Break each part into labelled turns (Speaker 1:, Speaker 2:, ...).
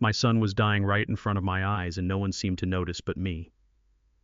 Speaker 1: My son was dying right in front of my eyes and no one seemed to notice but me.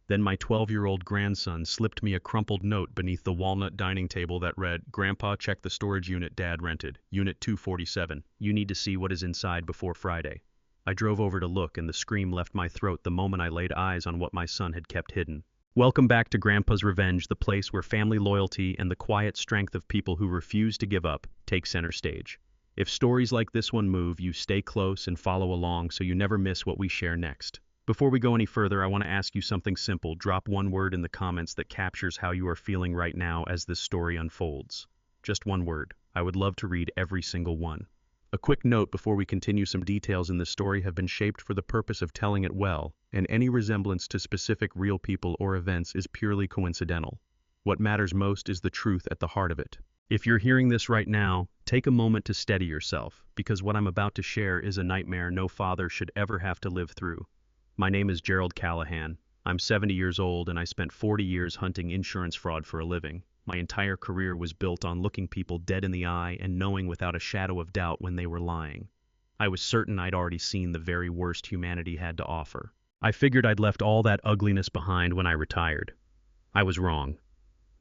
Speaker 1: Then my 12-year-old grandson slipped me a crumpled note beneath the walnut dining table that read, "Grandpa, check the storage unit Dad rented, Unit 247. You need to see what is inside before Friday." I drove over to look and the scream left my throat the moment I laid eyes on what my son had kept hidden. Welcome back to Grandpa's Revenge, the place where family loyalty and the quiet strength of people who refuse to give up take center stage. If stories like this one move you, stay close and follow along so you never miss what we share next. Before we go any further, I want to ask you something simple. Drop one word in the comments that captures how you are feeling right now as this story unfolds. Just one word. I would love to read every single one. A quick note before we continue: some details in this story have been shaped for the purpose of telling it well, and any resemblance to specific real people or events is purely coincidental. What matters most is the truth at the heart of it. If you're hearing this right now, take a moment to steady yourself, because what I'm about to share is a nightmare no father should ever have to live through. My name is Gerald Callahan. I'm 70 years old and I spent 40 years hunting insurance fraud for a living. My entire career was built on looking people dead in the eye and knowing without a shadow of doubt when they were lying. I was certain I'd already seen the very worst humanity had to offer. I figured I'd left all that ugliness behind when I retired. I was wrong.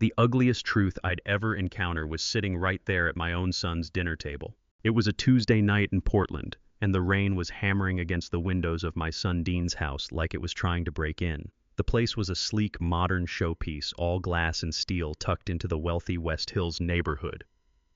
Speaker 1: The ugliest truth I'd ever encounter was sitting right there at my own son's dinner table. It was a Tuesday night in Portland, and the rain was hammering against the windows of my son Dean's house like it was trying to break in. The place was a sleek, modern showpiece, all glass and steel, tucked into the wealthy West Hills neighborhood.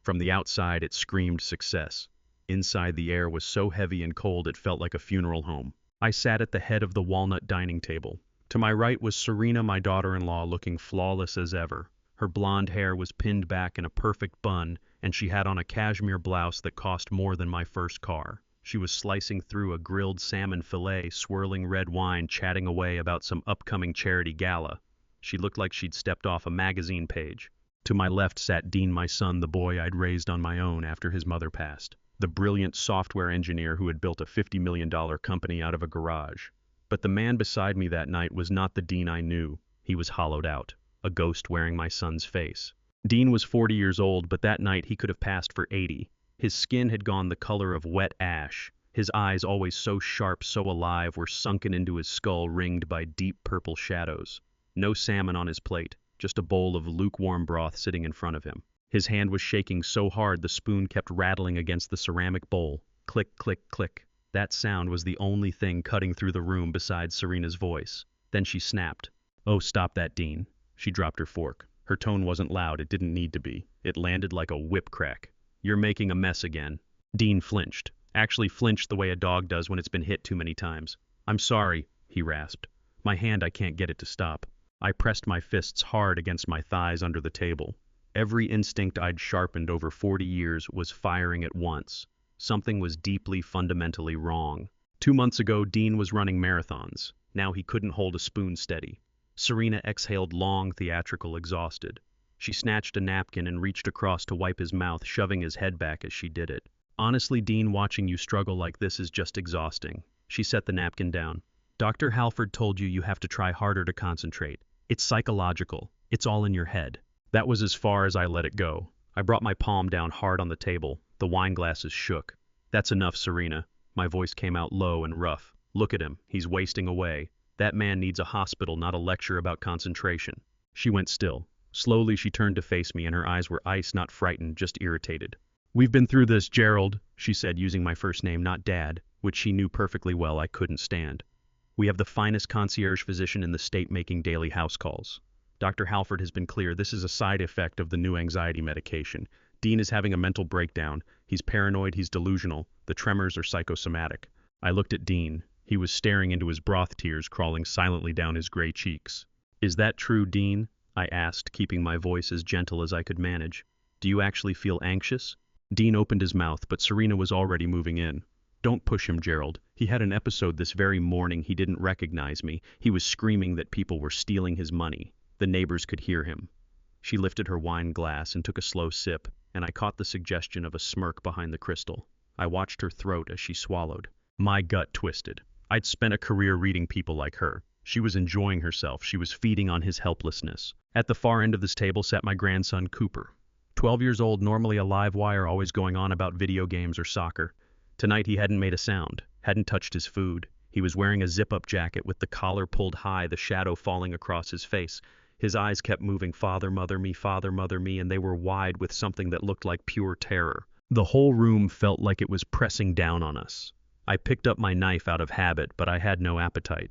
Speaker 1: From the outside, it screamed success. Inside, the air was so heavy and cold it felt like a funeral home. I sat at the head of the walnut dining table. To my right was Serena, my daughter-in-law, looking flawless as ever. Her blonde hair was pinned back in a perfect bun, and she had on a cashmere blouse that cost more than my first car. She was slicing through a grilled salmon fillet, swirling red wine, chatting away about some upcoming charity gala. She looked like she'd stepped off a magazine page. To my left sat Dean, my son, the boy I'd raised on my own after his mother passed. The brilliant software engineer who had built a $50 million company out of a garage. But the man beside me that night was not the Dean I knew. He was hollowed out, a ghost wearing my son's face. Dean was 40 years old, but that night he could have passed for 80. His skin had gone the color of wet ash. His eyes, always so sharp, so alive, were sunken into his skull, ringed by deep purple shadows. No salmon on his plate, just a bowl of lukewarm broth sitting in front of him. His hand was shaking so hard the spoon kept rattling against the ceramic bowl. Click, click, click. That sound was the only thing cutting through the room besides Serena's voice. Then she snapped. "Oh, stop that, Dean." She dropped her fork. Her tone wasn't loud, it didn't need to be. It landed like a whip crack. "You're making a mess again." Dean flinched. Actually flinched the way a dog does when it's been hit too many times. "I'm sorry," he rasped. "My hand, I can't get it to stop." I pressed my fists hard against my thighs under the table. Every instinct I'd sharpened over 40 years was firing at once. Something was deeply, fundamentally wrong. 2 months ago, Dean was running marathons. Now he couldn't hold a spoon steady. Serena exhaled long, theatrical, exhausted. She snatched a napkin and reached across to wipe his mouth, shoving his head back as she did it. "Honestly, Dean, watching you struggle like this is just exhausting." She set the napkin down. "Dr. Halford told you have to try harder to concentrate. It's psychological. It's all in your head." That was as far as I let it go. I brought my palm down hard on the table. The wine glasses shook. "That's enough, Serena." My voice came out low and rough. "Look at him. He's wasting away. That man needs a hospital, not a lecture about concentration." She went still. Slowly she turned to face me and her eyes were ice, not frightened, just irritated. "We've been through this, Gerald," she said, using my first name, not Dad, which she knew perfectly well I couldn't stand. "We have the finest concierge physician in the state making daily house calls. Dr. Halford has been clear. This is a side effect of the new anxiety medication. Dean is having a mental breakdown. He's paranoid, he's delusional. The tremors are psychosomatic." I looked at Dean. He was staring into his broth, tears crawling silently down his gray cheeks. "Is that true, Dean?" I asked, keeping my voice as gentle as I could manage. "Do you actually feel anxious?" Dean opened his mouth, but Serena was already moving in. "Don't push him, Gerald. He had an episode this very morning. He didn't recognize me. He was screaming that people were stealing his money. The neighbors could hear him." She lifted her wine glass and took a slow sip, and I caught the suggestion of a smirk behind the crystal. I watched her throat as she swallowed. My gut twisted. I'd spent a career reading people like her. She was enjoying herself. She was feeding on his helplessness. At the far end of this table sat my grandson, Cooper. 12 years old, normally a live wire, always going on about video games or soccer. Tonight he hadn't made a sound, hadn't touched his food. He was wearing a zip-up jacket with the collar pulled high, the shadow falling across his face. His eyes kept moving, father, mother, me, and they were wide with something that looked like pure terror. The whole room felt like it was pressing down on us. I picked up my knife out of habit, but I had no appetite.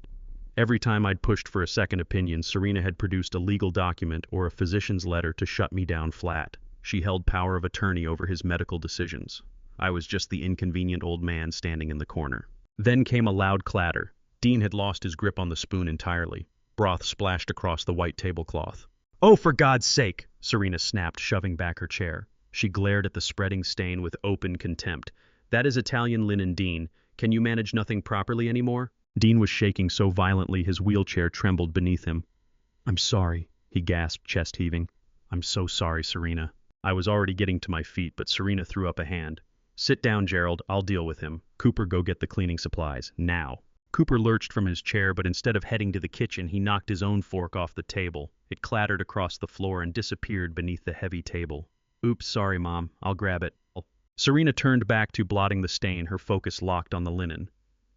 Speaker 1: Every time I'd pushed for a second opinion, Serena had produced a legal document or a physician's letter to shut me down flat. She held power of attorney over his medical decisions. I was just the inconvenient old man standing in the corner. Then came a loud clatter. Dean had lost his grip on the spoon entirely. Broth splashed across the white tablecloth. "Oh, for God's sake!" Serena snapped, shoving back her chair. She glared at the spreading stain with open contempt. "That is Italian linen, Dean. Can you manage nothing properly anymore?" Dean was shaking so violently his wheelchair trembled beneath him. "I'm sorry," he gasped, chest heaving. "I'm so sorry, Serena." I was already getting to my feet, but Serena threw up a hand. "Sit down, Gerald. I'll deal with him. Cooper, go get the cleaning supplies. Now." Cooper lurched from his chair, but instead of heading to the kitchen, he knocked his own fork off the table. It clattered across the floor and disappeared beneath the heavy table. "Oops, sorry, Mom. I'll grab it." Serena turned back to blotting the stain, her focus locked on the linen.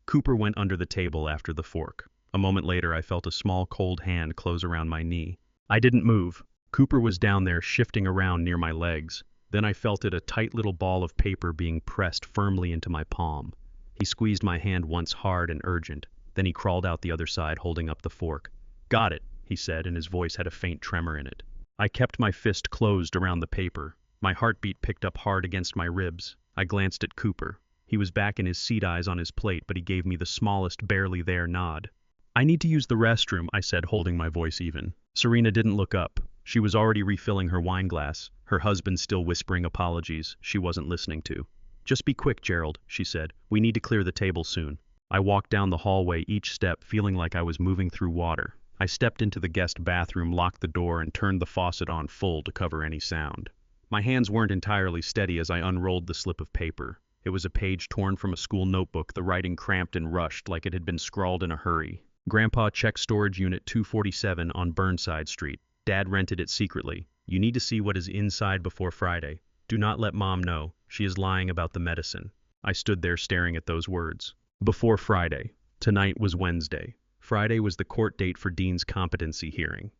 Speaker 1: Cooper went under the table after the fork. A moment later, I felt a small, cold hand close around my knee. I didn't move. Cooper was down there, shifting around near my legs. Then I felt it, a tight little ball of paper being pressed firmly into my palm. He squeezed my hand once hard and urgent. Then he crawled out the other side, holding up the fork. "Got it," he said, and his voice had a faint tremor in it. I kept my fist closed around the paper. My heartbeat picked up hard against my ribs. I glanced at Cooper. He was back in his seat, eyes on his plate, but he gave me the smallest, barely there nod. "I need to use the restroom," I said, holding my voice even. Serena didn't look up. She was already refilling her wine glass, her husband still whispering apologies she wasn't listening to. "Just be quick, Gerald," she said. "We need to clear the table soon." I walked down the hallway, each step feeling like I was moving through water. I stepped into the guest bathroom, locked the door, and turned the faucet on full to cover any sound. My hands weren't entirely steady as I unrolled the slip of paper. It was a page torn from a school notebook, the writing cramped and rushed like it had been scrawled in a hurry. "Grandpa checked storage unit 247 on Burnside Street. Dad rented it secretly. You need to see what is inside before Friday. Do not let Mom know. She is lying about the medicine." I stood there staring at those words. Before Friday. Tonight was Wednesday. Friday was the court date for Dean's competency hearing.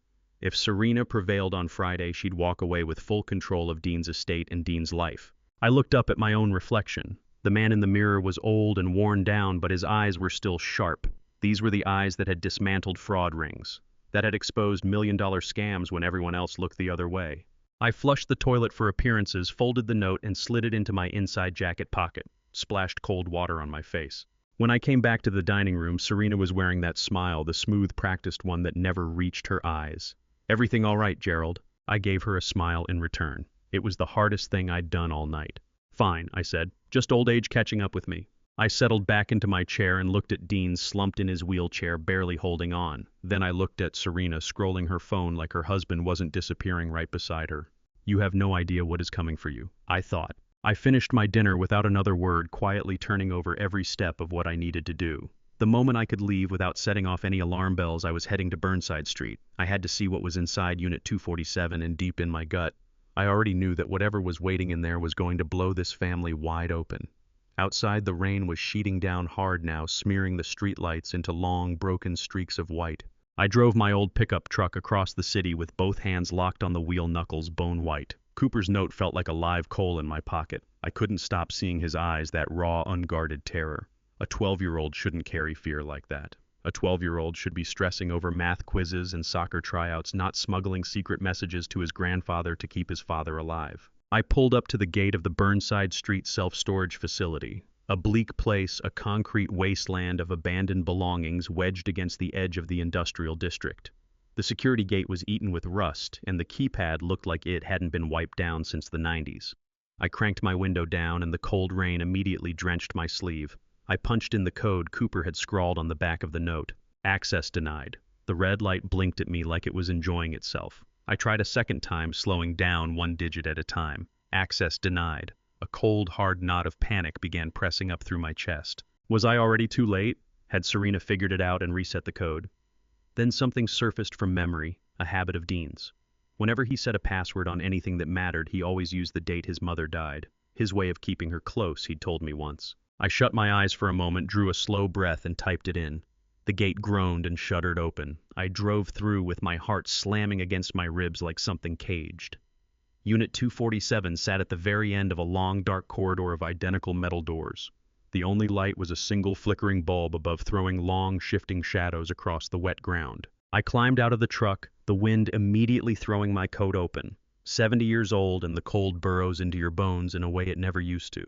Speaker 1: If Serena prevailed on Friday, she'd walk away with full control of Dean's estate and Dean's life. I looked up at my own reflection. The man in the mirror was old and worn down, but his eyes were still sharp. These were the eyes that had dismantled fraud rings, that had exposed million-dollar scams when everyone else looked the other way. I flushed the toilet for appearances, folded the note, and slid it into my inside jacket pocket, splashed cold water on my face. When I came back to the dining room, Serena was wearing that smile, the smooth, practiced one that never reached her eyes. "Everything all right, Gerald?" I gave her a smile in return. It was the hardest thing I'd done all night. "Fine," I said. "Just old age catching up with me." I settled back into my chair and looked at Dean slumped in his wheelchair, barely holding on. Then I looked at Serena, scrolling her phone like her husband wasn't disappearing right beside her. "You have no idea what is coming for you," I thought. I finished my dinner without another word, quietly turning over every step of what I needed to do. The moment I could leave without setting off any alarm bells, I was heading to Burnside Street. I had to see what was inside Unit 247, and deep in my gut, I already knew that whatever was waiting in there was going to blow this family wide open. Outside, the rain was sheeting down hard now, smearing the streetlights into long, broken streaks of white. I drove my old pickup truck across the city with both hands locked on the wheel, knuckles bone white. Cooper's note felt like a live coal in my pocket. I couldn't stop seeing his eyes, that raw, unguarded terror. A 12-year-old shouldn't carry fear like that. A 12-year-old should be stressing over math quizzes and soccer tryouts, not smuggling secret messages to his grandfather to keep his father alive. I pulled up to the gate of the Burnside Street self-storage facility. A bleak place, a concrete wasteland of abandoned belongings wedged against the edge of the industrial district. The security gate was eaten with rust, and the keypad looked like it hadn't been wiped down since the 90s. I cranked my window down, and the cold rain immediately drenched my sleeve. I punched in the code Cooper had scrawled on the back of the note. "Access denied." The red light blinked at me like it was enjoying itself. I tried a second time, slowing down one digit at a time. "Access denied." A cold, hard knot of panic began pressing up through my chest. Was I already too late? Had Serena figured it out and reset the code? Then something surfaced from memory, a habit of Dean's. Whenever he set a password on anything that mattered, he always used the date his mother died. His way of keeping her close, he'd told me once. I shut my eyes for a moment, drew a slow breath, and typed it in. The gate groaned and shuddered open. I drove through with my heart slamming against my ribs like something caged. Unit 247 sat at the very end of a long, dark corridor of identical metal doors. The only light was a single flickering bulb above, throwing long, shifting shadows across the wet ground. I climbed out of the truck, the wind immediately throwing my coat open. 70 years old, and the cold burrows into your bones in a way it never used to.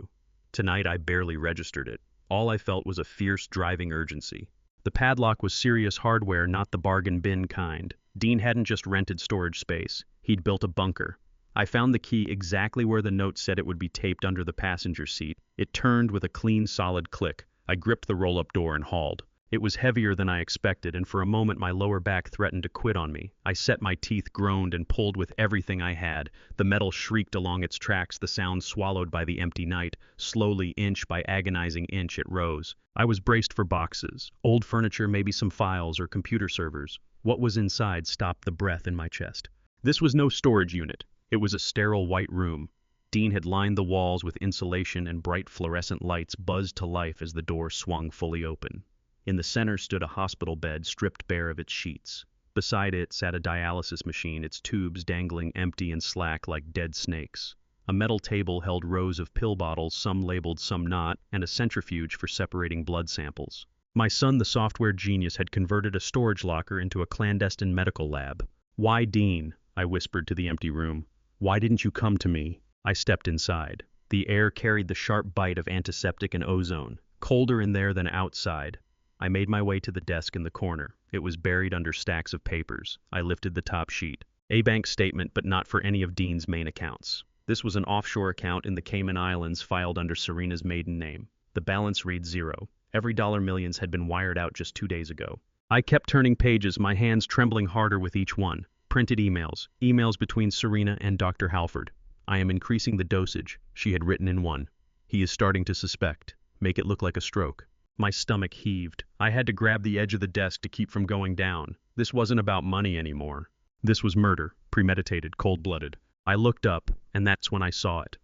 Speaker 1: Tonight I barely registered it. All I felt was a fierce, driving urgency. The padlock was serious hardware, not the bargain bin kind. Dean hadn't just rented storage space. He'd built a bunker. I found the key exactly where the note said it would be, taped under the passenger seat. It turned with a clean, solid click. I gripped the roll-up door and hauled. It was heavier than I expected, and for a moment my lower back threatened to quit on me. I set my teeth, groaned, and pulled with everything I had. The metal shrieked along its tracks, the sound swallowed by the empty night. Slowly, inch by agonizing inch, it rose. I was braced for boxes. Old furniture, maybe some files or computer servers. What was inside stopped the breath in my chest. This was no storage unit. It was a sterile white room. Dean had lined the walls with insulation, and bright fluorescent lights buzzed to life as the door swung fully open. In the center stood a hospital bed, stripped bare of its sheets. Beside it sat a dialysis machine, its tubes dangling empty and slack like dead snakes. A metal table held rows of pill bottles, some labeled, some not, and a centrifuge for separating blood samples. My son, the software genius, had converted a storage locker into a clandestine medical lab. "Why, Dean?" I whispered to the empty room. "Why didn't you come to me?" I stepped inside. The air carried the sharp bite of antiseptic and ozone. Colder in there than outside. I made my way to the desk in the corner. It was buried under stacks of papers. I lifted the top sheet. A bank statement, but not for any of Dean's main accounts. This was an offshore account in the Cayman Islands, filed under Serena's maiden name. The balance read zero. Every dollar millions had been wired out just 2 days ago. I kept turning pages, my hands trembling harder with each one. Printed emails. Emails between Serena and Dr. Halford. "I am increasing the dosage," she had written in one. "He is starting to suspect. Make it look like a stroke." My stomach heaved. I had to grab the edge of the desk to keep from going down. This wasn't about money anymore. This was murder, premeditated, cold-blooded. I looked up, and that's when I saw it.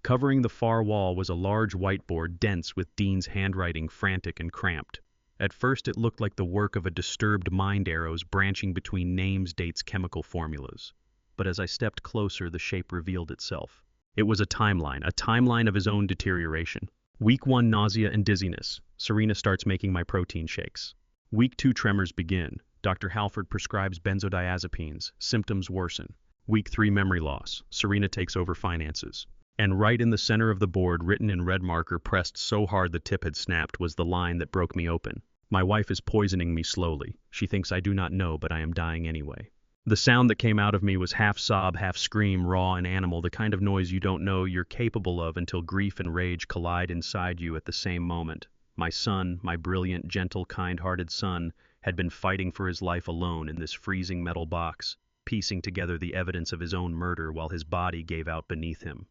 Speaker 1: Covering the far wall was a large whiteboard, dense with Dean's handwriting, frantic and cramped. At first it looked like the work of a disturbed mind, arrows branching between names, dates, chemical formulas. But as I stepped closer, the shape revealed itself. It was a timeline of his own deterioration. Week 1, nausea and dizziness. Serena starts making my protein shakes. Week 2, tremors begin. Dr. Halford prescribes benzodiazepines. Symptoms worsen. Week 3, memory loss. Serena takes over finances. And right in the center of the board, written in red marker, pressed so hard the tip had snapped, was the line that broke me open. "My wife is poisoning me slowly. She thinks I do not know, but I am dying anyway." The sound that came out of me was half sob, half scream, raw and animal, the kind of noise you don't know you're capable of until grief and rage collide inside you at the same moment. My son, my brilliant, gentle, kind-hearted son, had been fighting for his life alone in this freezing metal box, piecing together the evidence of his own murder while his body gave out beneath him.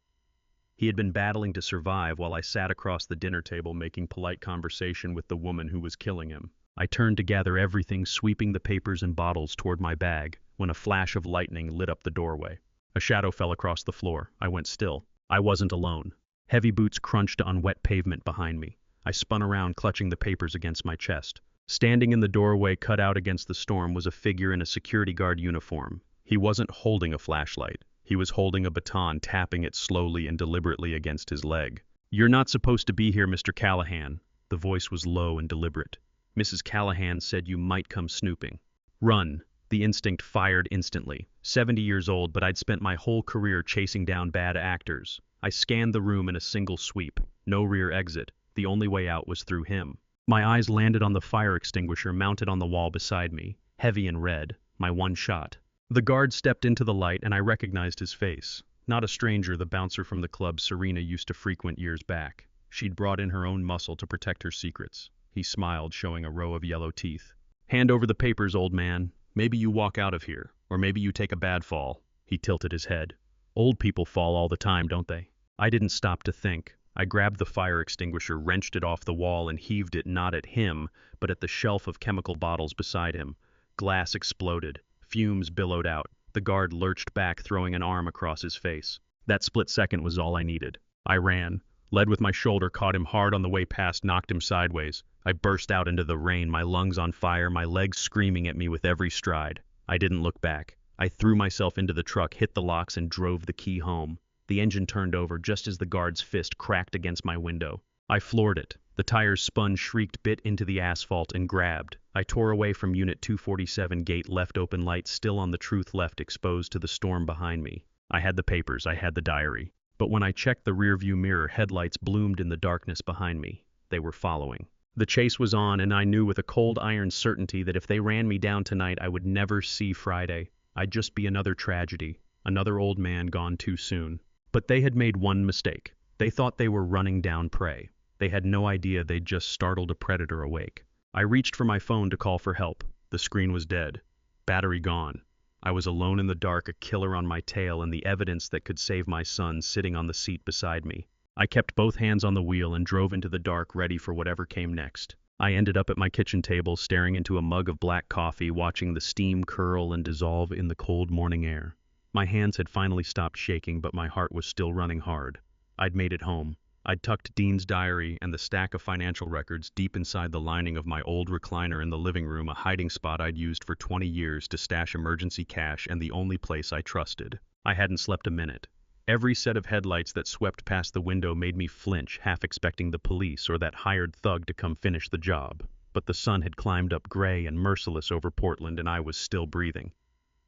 Speaker 1: He had been battling to survive while I sat across the dinner table making polite conversation with the woman who was killing him. I turned to gather everything, sweeping the papers and bottles toward my bag, when a flash of lightning lit up the doorway. A shadow fell across the floor. I went still. I wasn't alone. Heavy boots crunched on wet pavement behind me. I spun around, clutching the papers against my chest. Standing in the doorway, cut out against the storm, was a figure in a security guard uniform. He wasn't holding a flashlight. He was holding a baton, tapping it slowly and deliberately against his leg. "You're not supposed to be here, Mr. Callahan." The voice was low and deliberate. "Mrs. Callahan said you might come snooping." "Run." The instinct fired instantly. 70 years old, but I'd spent my whole career chasing down bad actors. I scanned the room in a single sweep. No rear exit. The only way out was through him. My eyes landed on the fire extinguisher mounted on the wall beside me, heavy and red, my one shot. The guard stepped into the light, and I recognized his face. Not a stranger, the bouncer from the club Serena used to frequent years back. She'd brought in her own muscle to protect her secrets. He smiled, showing a row of yellow teeth. "Hand over the papers, old man. Maybe you walk out of here, or maybe you take a bad fall." He tilted his head. "Old people fall all the time, don't they?" I didn't stop to think. I grabbed the fire extinguisher, wrenched it off the wall, and heaved it not at him, but at the shelf of chemical bottles beside him. Glass exploded. Fumes billowed out. The guard lurched back, throwing an arm across his face. That split second was all I needed. I ran. Led with my shoulder, caught him hard on the way past, knocked him sideways. I burst out into the rain, my lungs on fire, my legs screaming at me with every stride. I didn't look back. I threw myself into the truck, hit the locks, and drove the key home. The engine turned over just as the guard's fist cracked against my window. I floored it. The tires spun, shrieked, bit into the asphalt, and grabbed. I tore away from Unit 247 gate, left open, lights still on, the truth left exposed to the storm behind me. I had the papers, I had the diary. But when I checked the rearview mirror, headlights bloomed in the darkness behind me. They were following. The chase was on, and I knew with a cold iron certainty that if they ran me down tonight, I would never see Friday. I'd just be another tragedy, another old man gone too soon. But they had made one mistake. They thought they were running down prey. They had no idea they'd just startled a predator awake. I reached for my phone to call for help. The screen was dead. Battery gone. I was alone in the dark, a killer on my tail, and the evidence that could save my son sitting on the seat beside me. I kept both hands on the wheel and drove into the dark, ready for whatever came next. I ended up at my kitchen table, staring into a mug of black coffee, watching the steam curl and dissolve in the cold morning air. My hands had finally stopped shaking, but my heart was still running hard. I'd made it home. I'd tucked Dean's diary and the stack of financial records deep inside the lining of my old recliner in the living room, a hiding spot I'd used for 20 years to stash emergency cash and the only place I trusted. I hadn't slept a minute. Every set of headlights that swept past the window made me flinch, half expecting the police or that hired thug to come finish the job. But the sun had climbed up gray and merciless over Portland, and I was still breathing.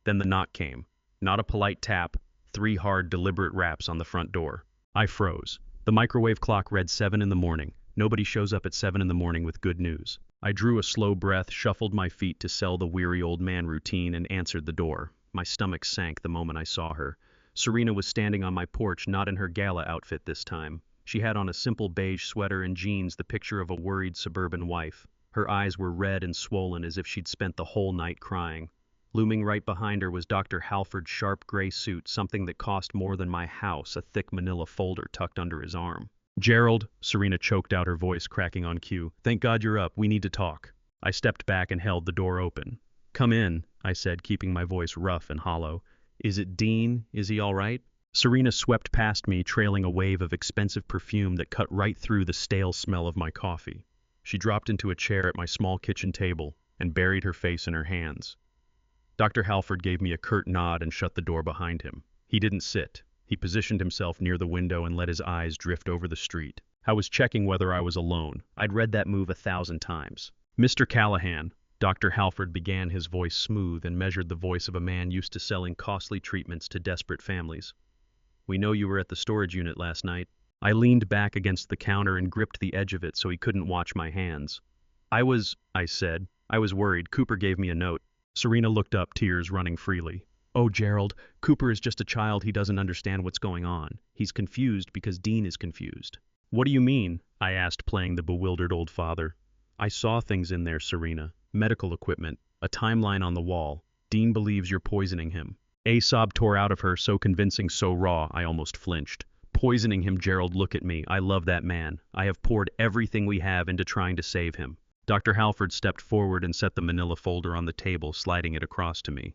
Speaker 1: Then the knock came. Not a polite tap, 3 hard, deliberate raps on the front door. I froze. The microwave clock read 7 in the morning. Nobody shows up at 7 in the morning with good news. I drew a slow breath, shuffled my feet to sell the weary old man routine, and answered the door. My stomach sank the moment I saw her. Serena was standing on my porch, not in her gala outfit this time. She had on a simple beige sweater and jeans, the picture of a worried suburban wife. Her eyes were red and swollen, as if she'd spent the whole night crying. Looming right behind her was Dr. Halford's sharp gray suit, something that cost more than my house, a thick manila folder tucked under his arm. "Gerald," Serena choked out, her voice cracking on cue. "Thank God you're up. We need to talk." I stepped back and held the door open. "Come in," I said, keeping my voice rough and hollow. "Is it Dean? Is he all right?" Serena swept past me, trailing a wave of expensive perfume that cut right through the stale smell of my coffee. She dropped into a chair at my small kitchen table and buried her face in her hands. Dr. Halford gave me a curt nod and shut the door behind him. He didn't sit. He positioned himself near the window and let his eyes drift over the street. I was checking whether I was alone. I'd read that move 1,000 times. "Mr. Callahan," Dr. Halford began, his voice smooth and measured, the voice of a man used to selling costly treatments to desperate families. "We know you were at the storage unit last night." I leaned back against the counter and gripped the edge of it so he couldn't watch my hands. I said. "I was worried. Cooper gave me a note." Serena looked up, tears running freely. "Oh, Gerald, Cooper is just a child. He doesn't understand what's going on. He's confused because Dean is confused." "What do you mean?" I asked, playing the bewildered old father. "I saw things in there, Serena. Medical equipment, a timeline on the wall. Dean believes you're poisoning him." A sob tore out of her, so convincing, so raw, I almost flinched. "Poisoning him, Gerald, look at me. I love that man. I have poured everything we have into trying to save him." Dr. Halford stepped forward and set the manila folder on the table, sliding it across to me.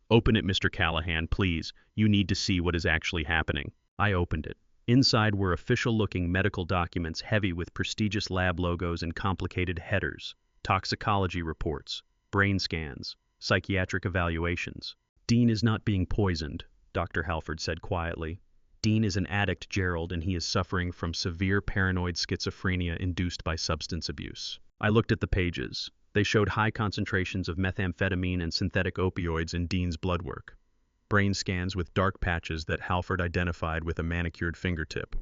Speaker 1: "Open it, Mr. Callahan, please. You need to see what is actually happening." I opened it. Inside were official-looking medical documents, heavy with prestigious lab logos and complicated headers. Toxicology reports, brain scans, psychiatric evaluations. "Dean is not being poisoned," Dr. Halford said quietly. "Dean is an addict, Gerald, and he is suffering from severe paranoid schizophrenia induced by substance abuse." I looked at the pages. They showed high concentrations of methamphetamine and synthetic opioids in Dean's blood work. Brain scans with dark patches that Halford identified with a manicured fingertip.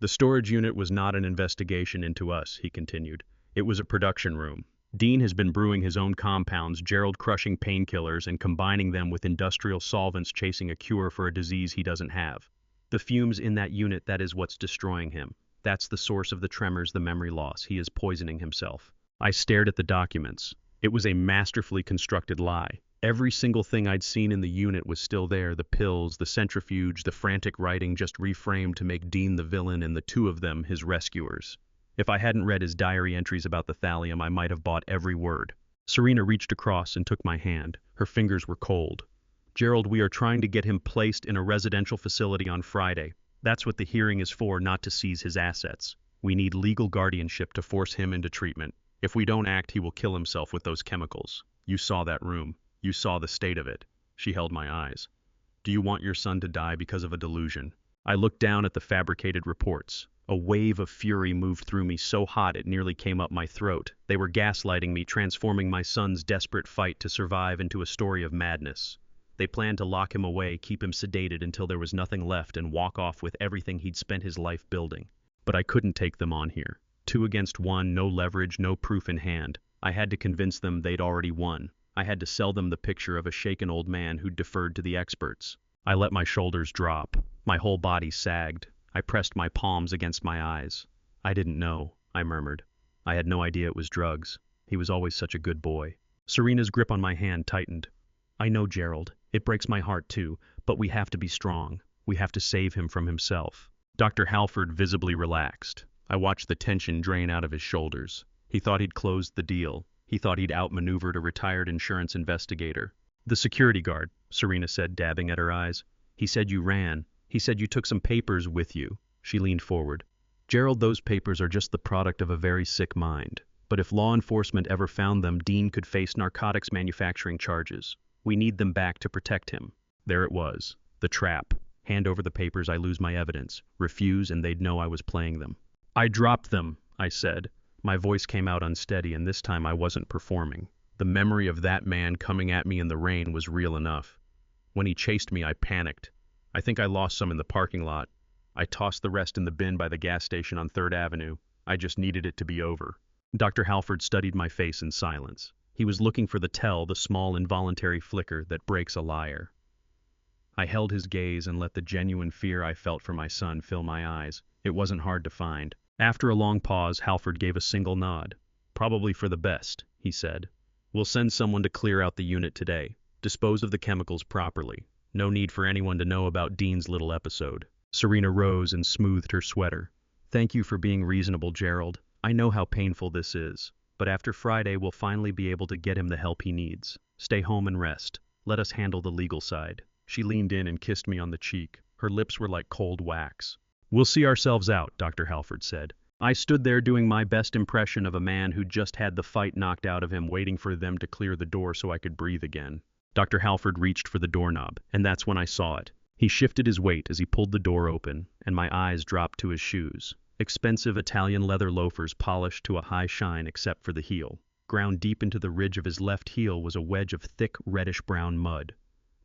Speaker 1: "The storage unit was not an investigation into us," he continued. "It was a production room. Dean has been brewing his own compounds, Gerald, crushing painkillers and combining them with industrial solvents, chasing a cure for a disease he doesn't have. The fumes in that unit, that is what's destroying him. That's the source of the tremors, the memory loss. He is poisoning himself." I stared at the documents. It was a masterfully constructed lie. Every single thing I'd seen in the unit was still there, the pills, the centrifuge, the frantic writing, just reframed to make Dean the villain and the two of them his rescuers. If I hadn't read his diary entries about the thallium, I might have bought every word. Serena reached across and took my hand. Her fingers were cold. "Gerald, we are trying to get him placed in a residential facility on Friday. That's what the hearing is for, not to seize his assets. We need legal guardianship to force him into treatment. If we don't act, he will kill himself with those chemicals. You saw that room. You saw the state of it. She held my eyes. Do you want your son to die because of a delusion? I looked down at the fabricated reports. A wave of fury moved through me so hot it nearly came up my throat. They were gaslighting me, transforming my son's desperate fight to survive into a story of madness. They planned to lock him away, keep him sedated until there was nothing left, and walk off with everything he'd spent his life building. But I couldn't take them on here. 2 against 1, no leverage, no proof in hand. I had to convince them they'd already won. I had to sell them the picture of a shaken old man who'd deferred to the experts. I let my shoulders drop. My whole body sagged. I pressed my palms against my eyes. I didn't know, I murmured. I had no idea it was drugs. He was always such a good boy. Serena's grip on my hand tightened. I know, Gerald. It breaks my heart too, but we have to be strong. We have to save him from himself. Dr. Halford visibly relaxed. I watched the tension drain out of his shoulders. He thought he'd closed the deal. He thought he'd outmaneuvered a retired insurance investigator. The security guard, Serena said, dabbing at her eyes. He said you ran. He said you took some papers with you. She leaned forward. Gerald, those papers are just the product of a very sick mind. But if law enforcement ever found them, Dean could face narcotics manufacturing charges. We need them back to protect him. There it was. The trap. Hand over the papers, I lose my evidence. Refuse, and they'd know I was playing them. I dropped them, I said. My voice came out unsteady, and this time I wasn't performing. The memory of that man coming at me in the rain was real enough. When he chased me, I panicked. I think I lost some in the parking lot. I tossed the rest in the bin by the gas station on 3rd Avenue. I just needed it to be over. Dr. Halford studied my face in silence. He was looking for the tell, the small involuntary flicker that breaks a liar. I held his gaze and let the genuine fear I felt for my son fill my eyes. It wasn't hard to find. After a long pause, Halford gave a single nod. Probably for the best, he said. We'll send someone to clear out the unit today. Dispose of the chemicals properly. No need for anyone to know about Dean's little episode. Serena rose and smoothed her sweater. Thank you for being reasonable, Gerald. I know how painful this is. But after Friday, we'll finally be able to get him the help he needs. Stay home and rest. Let us handle the legal side. She leaned in and kissed me on the cheek. Her lips were like cold wax. We'll see ourselves out, Dr. Halford said. I stood there doing my best impression of a man who'd just had the fight knocked out of him, waiting for them to clear the door so I could breathe again. Dr. Halford reached for the doorknob, and that's when I saw it. He shifted his weight as he pulled the door open, and my eyes dropped to his shoes. Expensive Italian leather loafers polished to a high shine except for the heel. Ground deep into the ridge of his left heel was a wedge of thick, reddish-brown mud.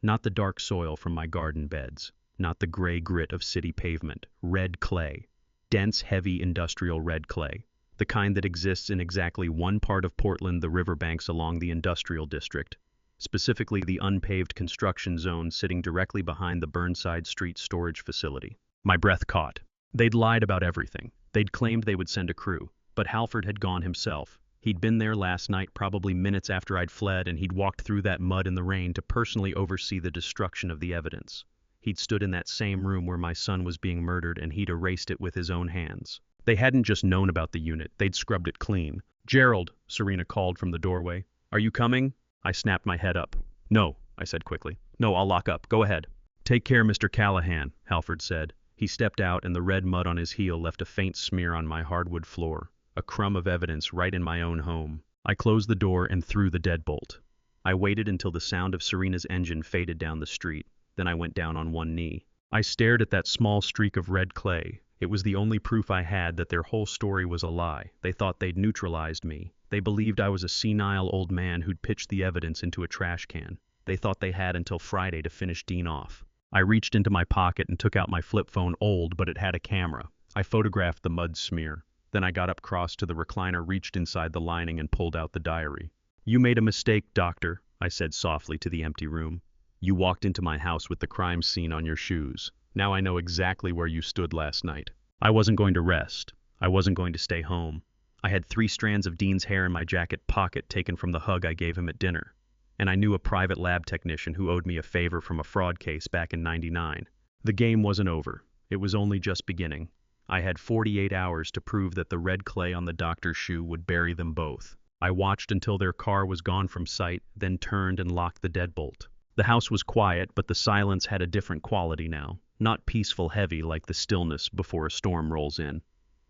Speaker 1: Not the dark soil from my garden beds. Not the gray grit of city pavement. Red clay. Dense, heavy industrial red clay. The kind that exists in exactly one part of Portland, the riverbanks along the industrial district. Specifically the unpaved construction zone sitting directly behind the Burnside Street storage facility. My breath caught. They'd lied about everything. They'd claimed they would send a crew, but Halford had gone himself. He'd been there last night, probably minutes after I'd fled, and he'd walked through that mud in the rain to personally oversee the destruction of the evidence. He'd stood in that same room where my son was being murdered, and he'd erased it with his own hands. They hadn't just known about the unit, they'd scrubbed it clean. Gerald, Serena called from the doorway. Are you coming? I snapped my head up. No, I said quickly. No, I'll lock up. Go ahead. Take care, Mr. Callahan, Halford said. He stepped out, and the red mud on his heel left a faint smear on my hardwood floor, a crumb of evidence right in my own home. I closed the door and threw the deadbolt. I waited until the sound of Serena's engine faded down the street. Then I went down on one knee. I stared at that small streak of red clay. It was the only proof I had that their whole story was a lie. They thought they'd neutralized me. They believed I was a senile old man who'd pitched the evidence into a trash can. They thought they had until Friday to finish Dean off. I reached into my pocket and took out my flip phone, old, but it had a camera. I photographed the mud smear. Then I got up, crossed to the recliner, reached inside the lining, and pulled out the diary. You made a mistake, Doctor, I said softly to the empty room. You walked into my house with the crime scene on your shoes. Now I know exactly where you stood last night. I wasn't going to rest. I wasn't going to stay home. I had 3 strands of Dean's hair in my jacket pocket taken from the hug I gave him at dinner. And I knew a private lab technician who owed me a favor from a fraud case back in '99. The game wasn't over. It was only just beginning. I had 48 hours to prove that the red clay on the doctor's shoe would bury them both. I watched until their car was gone from sight, then turned and locked the deadbolt. The house was quiet, but the silence had a different quality now. not peaceful heavy like the stillness before a storm rolls in.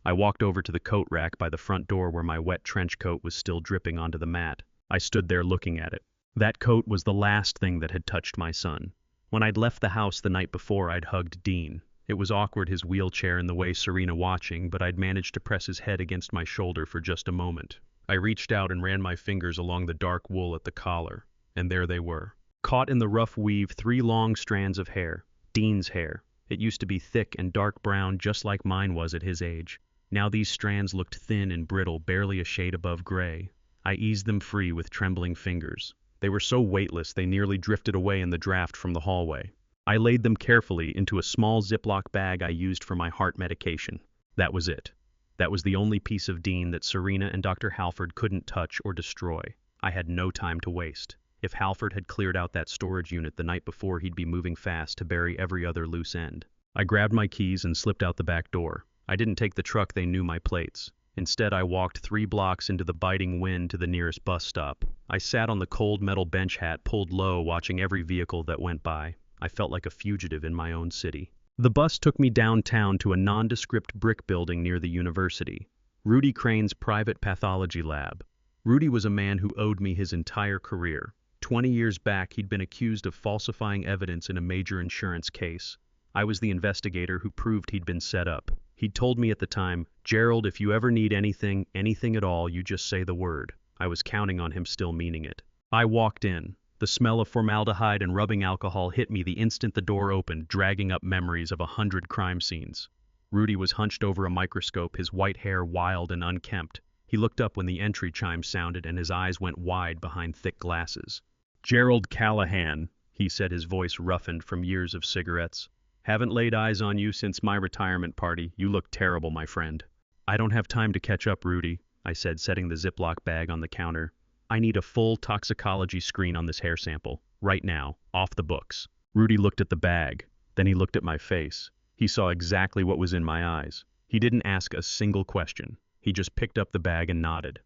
Speaker 1: I walked over to the coat rack by the front door where my wet trench coat was still dripping onto the mat. I stood there looking at it. That coat was the last thing that had touched my son. When I'd left the house the night before, I'd hugged Dean. It was awkward, his wheelchair in the way, Serena watching, but I'd managed to press his head against my shoulder for just a moment. I reached out and ran my fingers along the dark wool at the collar, and there they were. Caught in the rough weave, 3 long strands of hair. Dean's hair. It used to be thick and dark brown, just like mine was at his age. Now these strands looked thin and brittle, barely a shade above gray. I eased them free with trembling fingers. They were so weightless they nearly drifted away in the draft from the hallway. I laid them carefully into a small Ziploc bag I used for my heart medication. That was it. That was the only piece of Dean that Serena and Dr. Halford couldn't touch or destroy. I had no time to waste. If Halford had cleared out that storage unit the night before, he'd be moving fast to bury every other loose end. I grabbed my keys and slipped out the back door. I didn't take the truck, they knew my plates. Instead, I walked 3 blocks into the biting wind to the nearest bus stop. I sat on the cold metal bench hat pulled low, watching every vehicle that went by. I felt like a fugitive in my own city. The bus took me downtown to a nondescript brick building near the university. Rudy Crane's private pathology lab. Rudy was a man who owed me his entire career. 20 years back, he'd been accused of falsifying evidence in a major insurance case. I was the investigator who proved he'd been set up. He'd told me at the time, "Gerald, if you ever need anything at all, you just say the word." I was counting on him still meaning it. I walked in. The smell of formaldehyde and rubbing alcohol hit me the instant the door opened, dragging up memories of 100 crime scenes. Rudy was hunched over a microscope, his white hair wild and unkempt. He looked up when the entry chime sounded, and his eyes went wide behind thick glasses. "Gerald Callahan," he said, his voice roughened from years of cigarettes. "Haven't laid eyes on you since my retirement party. You look terrible, my friend." "I don't have time to catch up, Rudy," I said, setting the Ziploc bag on the counter. "I need a full toxicology screen on this hair sample. Right now. Off the books." Rudy looked at the bag. Then he looked at my face. He saw exactly what was in my eyes. He didn't ask a single question. He just picked up the bag and nodded.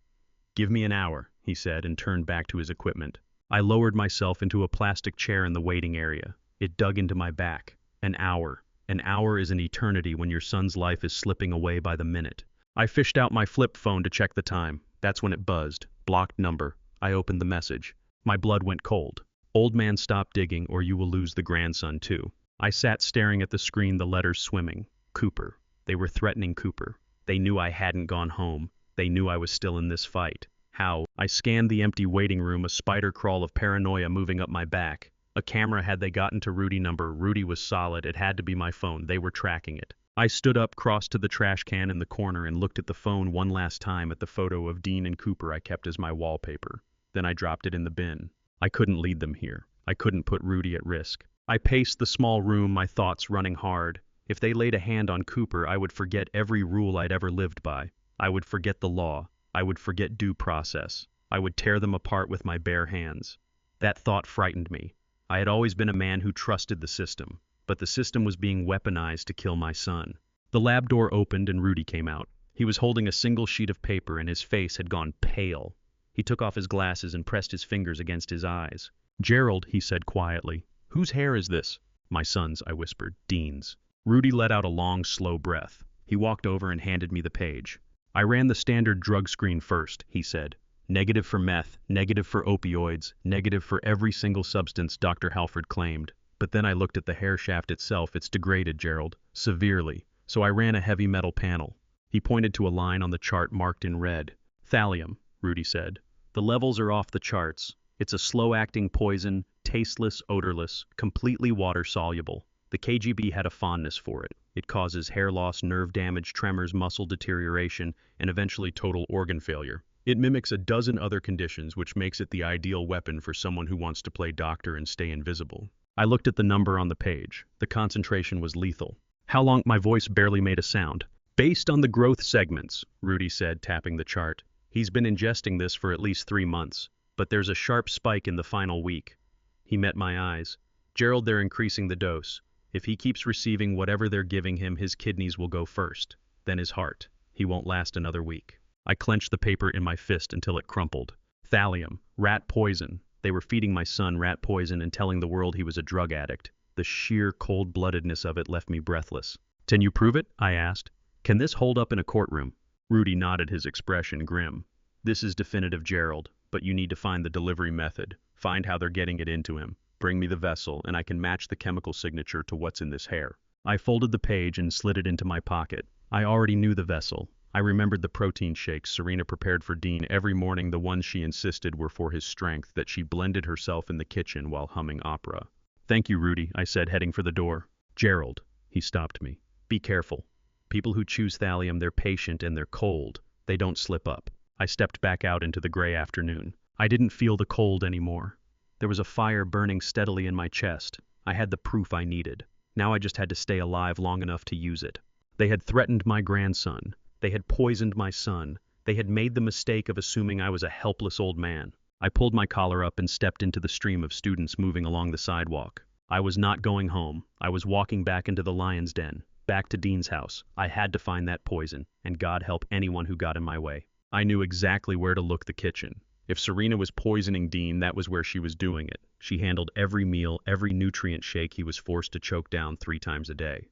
Speaker 1: "Give me an hour," he said, and turned back to his equipment. I lowered myself into a plastic chair in the waiting area. It dug into my back. An hour. An hour is an eternity when your son's life is slipping away by the minute. I fished out my flip phone to check the time. That's when it buzzed. Blocked number. I opened the message. My blood went cold. "Old man, stop digging or you will lose the grandson too." I sat staring at the screen, the letters swimming. Cooper. They were threatening Cooper. They knew I hadn't gone home. They knew I was still in this fight. How? I scanned the empty waiting room, a spider crawl of paranoia moving up my back. A camera. Had they gotten to Rudy number? Rudy was solid. It had to be my phone. They were tracking it. I stood up, crossed to the trash can in the corner, and looked at the phone one last time at the photo of Dean and Cooper I kept as my wallpaper. Then I dropped it in the bin. I couldn't lead them here. I couldn't put Rudy at risk. I paced the small room, my thoughts running hard. If they laid a hand on Cooper, I would forget every rule I'd ever lived by. I would forget the law. I would forget due process. I would tear them apart with my bare hands. That thought frightened me. I had always been a man who trusted the system, but the system was being weaponized to kill my son. The lab door opened and Rudy came out. He was holding a single sheet of paper and his face had gone pale. He took off his glasses and pressed his fingers against his eyes. "Gerald," he said quietly, "whose hair is this?" "My son's," I whispered. "Dean's." Rudy let out a long, slow breath. He walked over and handed me the page. "I ran the standard drug screen first," he said. "Negative for meth, negative for opioids, negative for every single substance Dr. Halford claimed. But then I looked at the hair shaft itself. It's degraded, Gerald, severely. So I ran a heavy metal panel." He pointed to a line on the chart marked in red. "Thallium," Rudy said. "The levels are off the charts. It's a slow-acting poison, tasteless, odorless, completely water-soluble. The KGB had a fondness for it. It causes hair loss, nerve damage, tremors, muscle deterioration, and eventually total organ failure. It mimics a dozen other conditions, which makes it the ideal weapon for someone who wants to play doctor and stay invisible." I looked at the number on the page. The concentration was lethal. "How long?" My voice barely made a sound. "Based on the growth segments," Rudy said, tapping the chart. "He's been ingesting this for at least 3 months, but there's a sharp spike in the final week." He met my eyes. "Gerald, they're increasing the dose. If he keeps receiving whatever they're giving him, his kidneys will go first, then his heart. He won't last another week." I clenched the paper in my fist until it crumpled. Thallium, rat poison. They were feeding my son rat poison and telling the world he was a drug addict. The sheer cold-bloodedness of it left me breathless. Can you prove it? I asked. Can this hold up in a courtroom? Rudy nodded, his expression grim. This is definitive, Gerald, but you need to find the delivery method. Find how they're getting it into him. Bring me the vessel, and I can match the chemical signature to what's in this hair. I folded the page and slid it into my pocket. I already knew the vessel. I remembered the protein shakes Serena prepared for Dean every morning, the ones she insisted were for his strength, that she blended herself in the kitchen while humming opera. Thank you, Rudy, I said, heading for the door. Gerald, he stopped me. Be careful. People who choose thallium, they're patient and they're cold. They don't slip up. I stepped back out into the gray afternoon. I didn't feel the cold anymore. There was a fire burning steadily in my chest. I had the proof I needed. Now I just had to stay alive long enough to use it. They had threatened my grandson. They had poisoned my son. They had made the mistake of assuming I was a helpless old man. I pulled my collar up and stepped into the stream of students moving along the sidewalk. I was not going home. I was walking back into the lion's den, back to Dean's house. I had to find that poison, and God help anyone who got in my way. I knew exactly where to look: the kitchen. If Serena was poisoning Dean, that was where she was doing it. She handled every meal, every nutrient shake he was forced to choke down 3 times a day.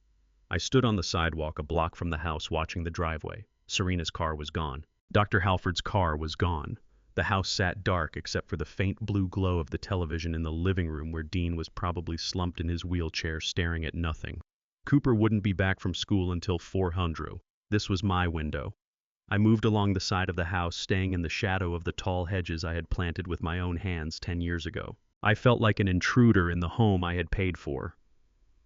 Speaker 1: I stood on the sidewalk a block from the house watching the driveway. Serena's car was gone. Dr. Halford's car was gone. The house sat dark except for the faint blue glow of the television in the living room, where Dean was probably slumped in his wheelchair staring at nothing. Cooper wouldn't be back from school until 400. This was my window. I moved along the side of the house, staying in the shadow of the tall hedges I had planted with my own hands 10 years ago. I felt like an intruder in the home I had paid for.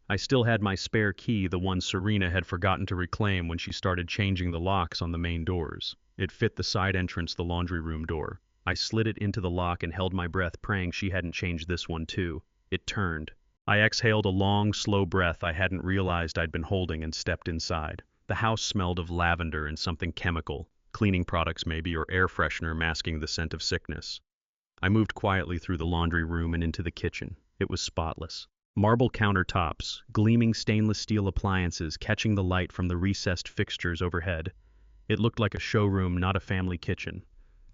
Speaker 1: I still had my spare key, the one Serena had forgotten to reclaim when she started changing the locks on the main doors. It fit the side entrance, the laundry room door. I slid it into the lock and held my breath, praying she hadn't changed this one too. It turned. I exhaled a long, slow breath I hadn't realized I'd been holding and stepped inside. The house smelled of lavender and something chemical, cleaning products maybe, or air freshener masking the scent of sickness. I moved quietly through the laundry room and into the kitchen. It was spotless. Marble countertops, gleaming stainless steel appliances catching the light from the recessed fixtures overhead. It looked like a showroom, not a family kitchen.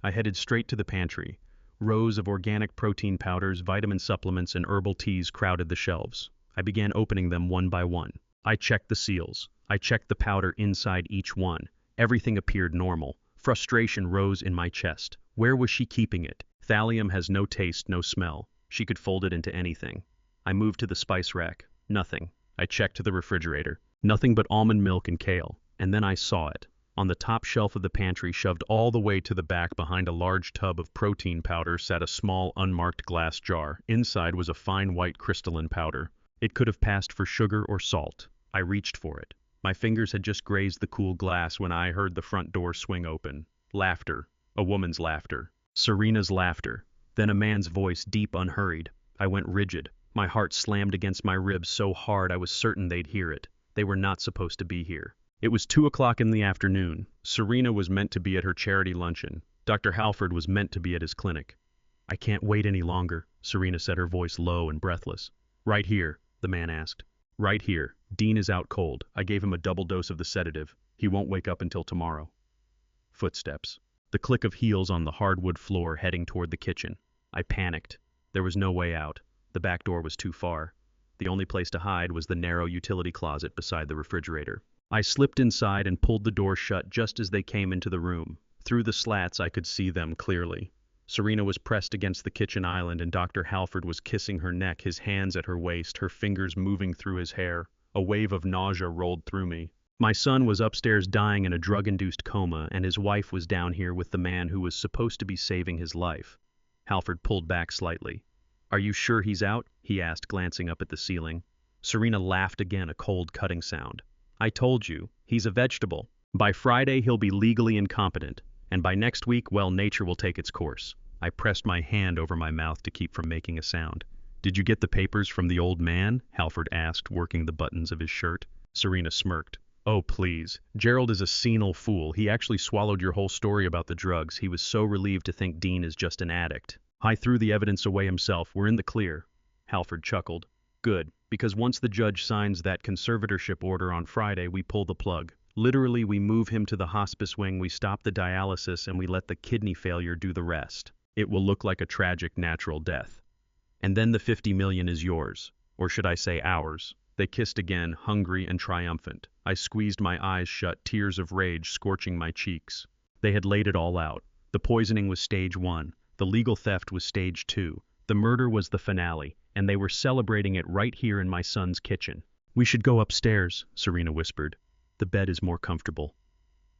Speaker 1: I headed straight to the pantry. Rows of organic protein powders, vitamin supplements, and herbal teas crowded the shelves. I began opening them one by one. I checked the seals. I checked the powder inside each one. Everything appeared normal. Frustration rose in my chest. Where was she keeping it? Thallium has no taste, no smell. She could fold it into anything. I moved to the spice rack. Nothing. I checked the refrigerator. Nothing but almond milk and kale. And then I saw it. On the top shelf of the pantry, shoved all the way to the back behind a large tub of protein powder, sat a small, unmarked glass jar. Inside was a fine white crystalline powder. It could have passed for sugar or salt. I reached for it. My fingers had just grazed the cool glass when I heard the front door swing open. Laughter. A woman's laughter. Serena's laughter. Then a man's voice, deep, unhurried. I went rigid. My heart slammed against my ribs so hard I was certain they'd hear it. They were not supposed to be here. It was 2 o'clock in the afternoon. Serena was meant to be at her charity luncheon. Dr. Halford was meant to be at his clinic. I can't wait any longer, Serena said, her voice low and breathless. Right here, the man asked. Right here. Dean is out cold. I gave him a double dose of the sedative. He won't wake up until tomorrow. Footsteps. The click of heels on the hardwood floor heading toward the kitchen. I panicked. There was no way out. The back door was too far. The only place to hide was the narrow utility closet beside the refrigerator. I slipped inside and pulled the door shut just as they came into the room. Through the slats I could see them clearly. Serena was pressed against the kitchen island, and Dr. Halford was kissing her neck, his hands at her waist, her fingers moving through his hair. A wave of nausea rolled through me. My son was upstairs dying in a drug-induced coma, and his wife was down here with the man who was supposed to be saving his life. Halford pulled back slightly. Are you sure he's out? He asked, glancing up at the ceiling. Serena laughed again, a cold, cutting sound. I told you, he's a vegetable. By Friday he'll be legally incompetent, and by next week, well, nature will take its course. I pressed my hand over my mouth to keep from making a sound. Did you get the papers from the old man? Halford asked, working the buttons of his shirt. Serena smirked. Oh, please. Gerald is a senile fool. He actually swallowed your whole story about the drugs. He was so relieved to think Dean is just an addict. I threw the evidence away himself. We're in the clear. Halford chuckled. Good, because once the judge signs that conservatorship order on Friday, we pull the plug. Literally, we move him to the hospice wing, we stop the dialysis, and we let the kidney failure do the rest. It will look like a tragic natural death. And then the $50 million is yours. Or should I say ours? They kissed again, hungry and triumphant. I squeezed my eyes shut, tears of rage scorching my cheeks. They had laid it all out. The poisoning was stage 1. The legal theft was stage 2. The murder was the finale, and they were celebrating it right here in my son's kitchen. We should go upstairs, Serena whispered. The bed is more comfortable.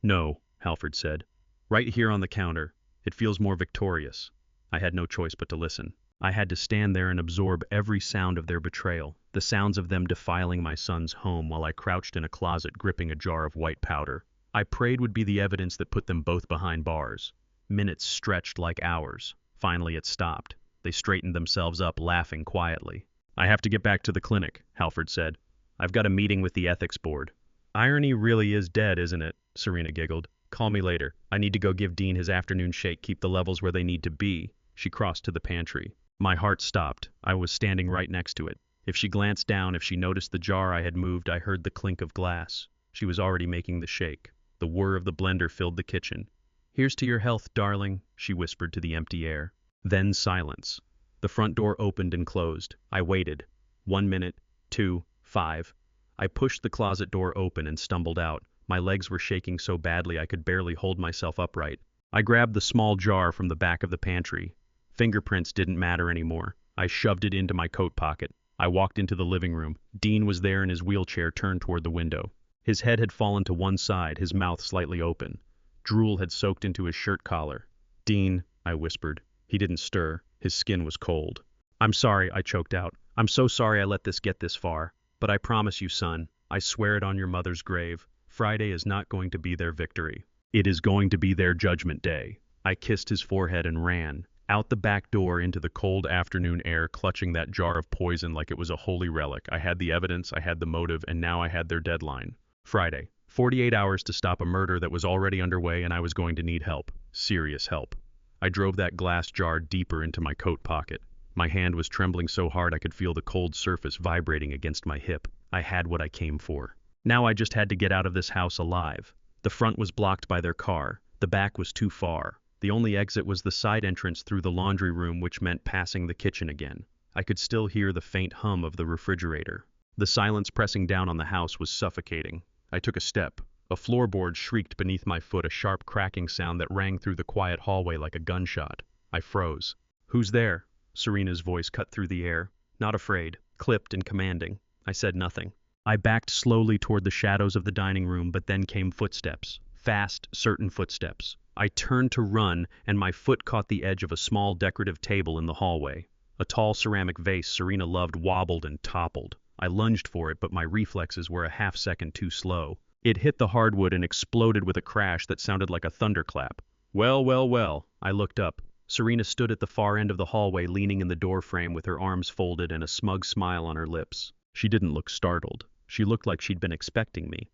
Speaker 1: No, Halford said. Right here on the counter. It feels more victorious. I had no choice but to listen. I had to stand there and absorb every sound of their betrayal, the sounds of them defiling my son's home while I crouched in a closet gripping a jar of white powder. I prayed would be the evidence that put them both behind bars. Minutes stretched like hours. Finally it stopped. They straightened themselves up, laughing quietly. I have to get back to the clinic, Halford said. I've got a meeting with the ethics board. Irony really is dead, isn't it? Serena giggled. Call me later. I need to go give Dean his afternoon shake, keep the levels where they need to be. She crossed to the pantry. My heart stopped. I was standing right next to it. If she glanced down, if she noticed the jar I had moved, I heard the clink of glass. She was already making the shake. The whir of the blender filled the kitchen. Here's to your health, darling, she whispered to the empty air. Then silence. The front door opened and closed. I waited. 1 minute, 2, 5. I pushed the closet door open and stumbled out. My legs were shaking so badly I could barely hold myself upright. I grabbed the small jar from the back of the pantry. Fingerprints didn't matter anymore. I shoved it into my coat pocket. I walked into the living room. Dean was there in his wheelchair turned toward the window. His head had fallen to one side, his mouth slightly open. Drool had soaked into his shirt collar. Dean, I whispered. He didn't stir. His skin was cold. I'm sorry, I choked out. I'm so sorry I let this get this far. But I promise you, son, I swear it on your mother's grave, Friday is not going to be their victory. It is going to be their judgment day. I kissed his forehead and ran. Out the back door into the cold afternoon air, clutching that jar of poison like it was a holy relic. I had the evidence, I had the motive, and now I had their deadline. Friday. 48 hours to stop a murder that was already underway, and I was going to need help. Serious help. I drove that glass jar deeper into my coat pocket. My hand was trembling so hard I could feel the cold surface vibrating against my hip. I had what I came for. Now I just had to get out of this house alive. The front was blocked by their car. The back was too far. The only exit was the side entrance through the laundry room, which meant passing the kitchen again. I could still hear the faint hum of the refrigerator. The silence pressing down on the house was suffocating. I took a step. A floorboard shrieked beneath my foot, a sharp cracking sound that rang through the quiet hallway like a gunshot. I froze. Who's there? Serena's voice cut through the air. Not afraid, clipped and commanding. I said nothing. I backed slowly toward the shadows of the dining room, but then came footsteps. Fast, certain footsteps. I turned to run, and my foot caught the edge of a small decorative table in the hallway. A tall ceramic vase Serena loved wobbled and toppled. I lunged for it, but my reflexes were a half-second too slow. It hit the hardwood and exploded with a crash that sounded like a thunderclap. Well, well, well. I looked up. Serena stood at the far end of the hallway, leaning in the doorframe with her arms folded and a smug smile on her lips. She didn't look startled. She looked like she'd been expecting me.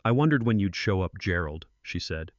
Speaker 1: I wondered when you'd show up, Gerald, she said.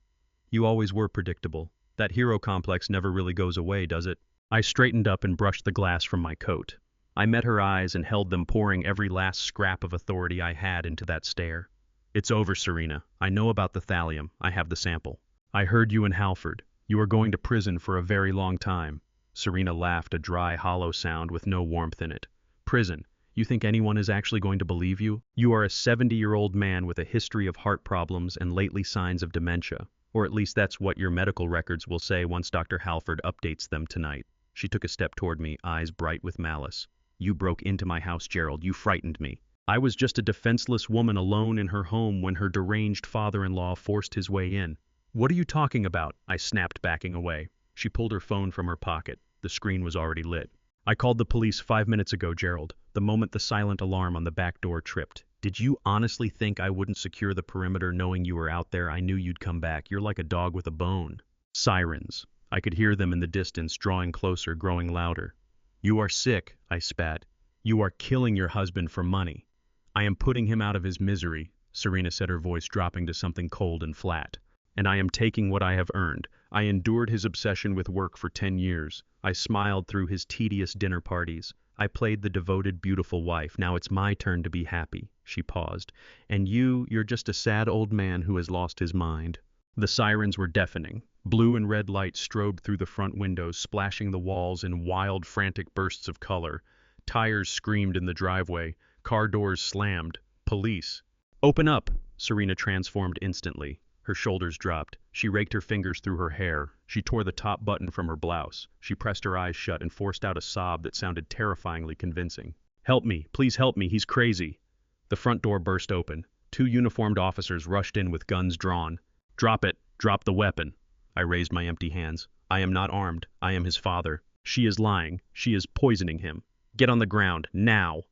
Speaker 1: You always were predictable. That hero complex never really goes away, does it? I straightened up and brushed the glass from my coat. I met her eyes and held them, pouring every last scrap of authority I had into that stare. It's over, Serena. I know about the thallium. I have the sample. I heard you in Halford. You are going to prison for a very long time. Serena laughed, a dry, hollow sound with no warmth in it. Prison? You think anyone is actually going to believe you? You are a 70-year-old man with a history of heart problems and lately signs of dementia. Or at least that's what your medical records will say once Dr. Halford updates them tonight. She took a step toward me, eyes bright with malice. You broke into my house, Gerald. You frightened me. I was just a defenseless woman alone in her home when her deranged father-in-law forced his way in. What are you talking about? I snapped, backing away. She pulled her phone from her pocket. The screen was already lit. I called the police 5 minutes ago, Gerald, the moment the silent alarm on the back door tripped. Did you honestly think I wouldn't secure the perimeter knowing you were out there? I knew you'd come back. You're like a dog with a bone. Sirens. I could hear them in the distance, drawing closer, growing louder. You are sick, I spat. You are killing your husband for money. I am putting him out of his misery, Serena said, her voice dropping to something cold and flat. And I am taking what I have earned. I endured his obsession with work for 10 years. I smiled through his tedious dinner parties. I played the devoted, beautiful wife. Now it's my turn to be happy. She paused. And you're just a sad old man who has lost his mind. The sirens were deafening. Blue and red lights strobed through the front windows, splashing the walls in wild, frantic bursts of color. Tires screamed in the driveway. Car doors slammed. Police. Open up! Serena transformed instantly. Her shoulders dropped. She raked her fingers through her hair. She tore the top button from her blouse. She pressed her eyes shut and forced out a sob that sounded terrifyingly convincing. Help me! Please help me! He's crazy! The front door burst open. 2 uniformed officers rushed in with guns drawn. Drop it! Drop the weapon! I raised my empty hands. I am not armed. I am his father. She is lying. She is poisoning him. Get on the ground, now!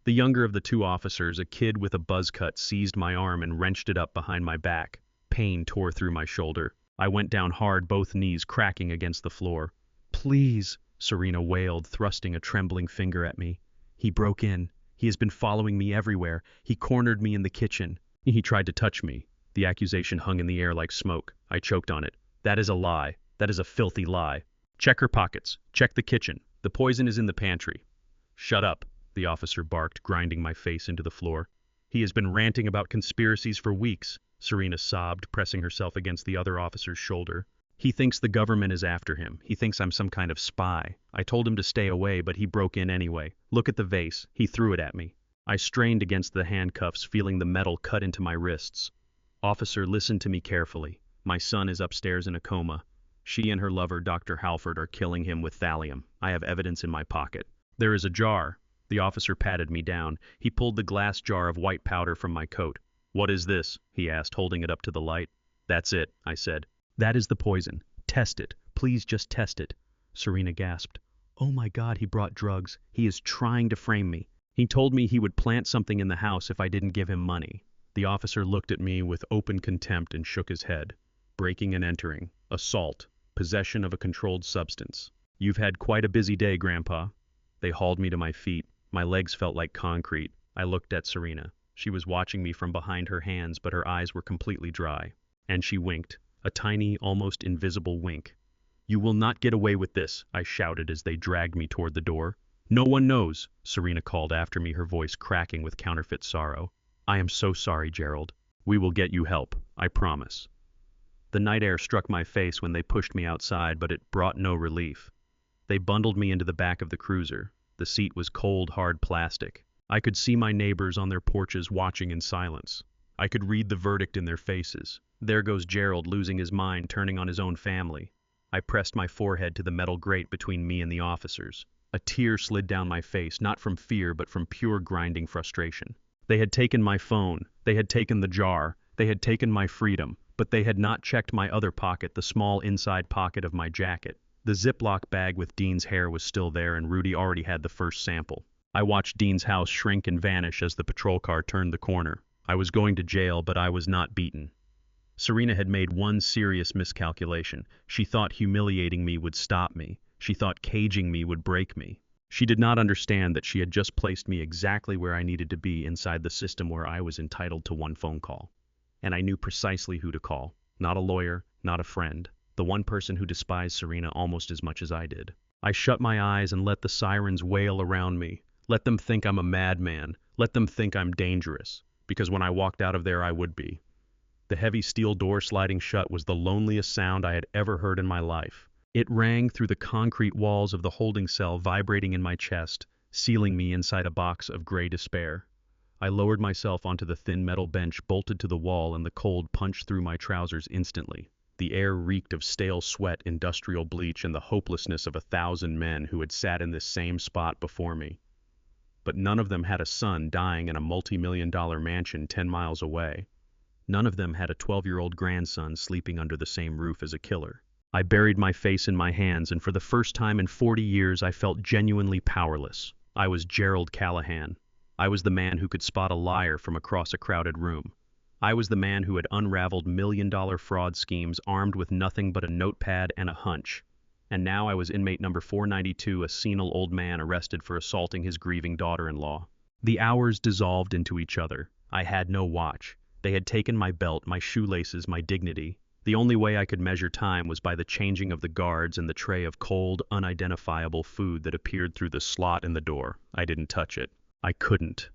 Speaker 1: The younger of the 2 officers, a kid with a buzz cut, seized my arm and wrenched it up behind my back. Pain tore through my shoulder. I went down hard, both knees cracking against the floor. Please, Serena wailed, thrusting a trembling finger at me. He broke in. He has been following me everywhere. He cornered me in the kitchen. He tried to touch me. The accusation hung in the air like smoke. I choked on it. That is a lie. That is a filthy lie. Check her pockets. Check the kitchen. The poison is in the pantry. Shut up, the officer barked, grinding my face into the floor. He has been ranting about conspiracies for weeks, Serena sobbed, pressing herself against the other officer's shoulder. He thinks the government is after him. He thinks I'm some kind of spy. I told him to stay away, but he broke in anyway. Look at the vase. He threw it at me. I strained against the handcuffs, feeling the metal cut into my wrists. Officer, listen to me carefully. My son is upstairs in a coma. She and her lover, Dr. Halford, are killing him with thallium. I have evidence in my pocket. There is a jar. The officer patted me down. He pulled the glass jar of white powder from my coat. What is this? He asked, holding it up to the light. That's it, I said. That is the poison. Test it. Please just test it. Serena gasped. Oh my God, he brought drugs. He is trying to frame me. He told me he would plant something in the house if I didn't give him money. The officer looked at me with open contempt and shook his head. Breaking and entering. Assault. Possession of a controlled substance. You've had quite a busy day, Grandpa. They hauled me to my feet. My legs felt like concrete. I looked at Serena. She was watching me from behind her hands, but her eyes were completely dry. And she winked. A tiny, almost invisible wink. You will not get away with this, I shouted as they dragged me toward the door. No one knows, Serena called after me, her voice cracking with counterfeit sorrow. I am so sorry, Gerald. We will get you help, I promise. The night air struck my face when they pushed me outside, but it brought no relief. They bundled me into the back of the cruiser. The seat was cold, hard plastic. I could see my neighbors on their porches watching in silence. I could read the verdict in their faces. There goes Gerald, losing his mind, turning on his own family. I pressed my forehead to the metal grate between me and the officers. A tear slid down my face, not from fear, but from pure grinding frustration. They had taken my phone. They had taken the jar. They had taken my freedom. But they had not checked my other pocket, the small inside pocket of my jacket. The Ziploc bag with Dean's hair was still there, and Rudy already had the first sample. I watched Dean's house shrink and vanish as the patrol car turned the corner. I was going to jail, but I was not beaten. Serena had made one serious miscalculation. She thought humiliating me would stop me. She thought caging me would break me. She did not understand that she had just placed me exactly where I needed to be inside the system where I was entitled to one phone call. And I knew precisely who to call. Not a lawyer, not a friend. The one person who despised Serena almost as much as I did. I shut my eyes and let the sirens wail around me. Let them think I'm a madman. Let them think I'm dangerous. Because when I walked out of there, I would be. The heavy steel door sliding shut was the loneliest sound I had ever heard in my life. It rang through the concrete walls of the holding cell, vibrating in my chest, sealing me inside a box of gray despair. I lowered myself onto the thin metal bench bolted to the wall, and the cold punched through my trousers instantly. The air reeked of stale sweat, industrial bleach, and the hopelessness of 1,000 men who had sat in this same spot before me. But none of them had a son dying in a multi-million-dollar mansion 10 miles away. None of them had a 12-year-old grandson sleeping under the same roof as a killer. I buried my face in my hands, and for the first time in 40 years I felt genuinely powerless. I was Gerald Callahan. I was the man who could spot a liar from across a crowded room. I was the man who had unraveled million-dollar fraud schemes armed with nothing but a notepad and a hunch. And now I was inmate number 492, a senile old man arrested for assaulting his grieving daughter-in-law. The hours dissolved into each other. I had no watch. They had taken my belt, my shoelaces, my dignity. The only way I could measure time was by the changing of the guards and the tray of cold, unidentifiable food that appeared through the slot in the door. I didn't touch it. I couldn't.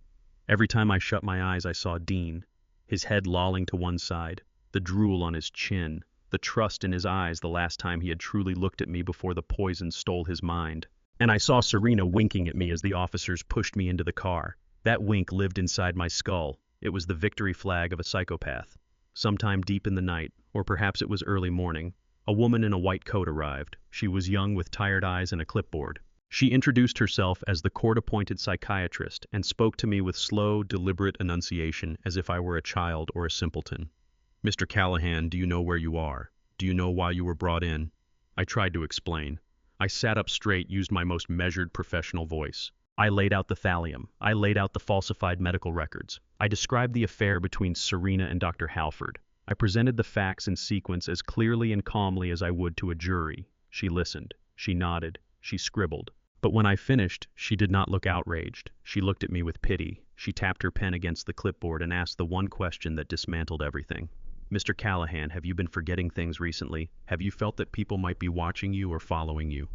Speaker 1: Every time I shut my eyes, I saw Dean, his head lolling to one side, the drool on his chin, the trust in his eyes the last time he had truly looked at me before the poison stole his mind. And I saw Serena winking at me as the officers pushed me into the car. That wink lived inside my skull. It was the victory flag of a psychopath. Sometime deep in the night, or perhaps it was early morning, a woman in a white coat arrived. She was young with tired eyes and a clipboard. She introduced herself as the court-appointed psychiatrist and spoke to me with slow, deliberate enunciation as if I were a child or a simpleton. "Mr. Callahan, do you know where you are? Do you know why you were brought in?" I tried to explain. I sat up straight, used my most measured professional voice. I laid out the thallium. I laid out the falsified medical records. I described the affair between Serena and Dr. Halford. I presented the facts in sequence as clearly and calmly as I would to a jury. She listened. She nodded. She scribbled. But when I finished, she did not look outraged. She looked at me with pity. She tapped her pen against the clipboard and asked the one question that dismantled everything. "Mr. Callahan, have you been forgetting things recently? Have you felt that people might be watching you or following you?"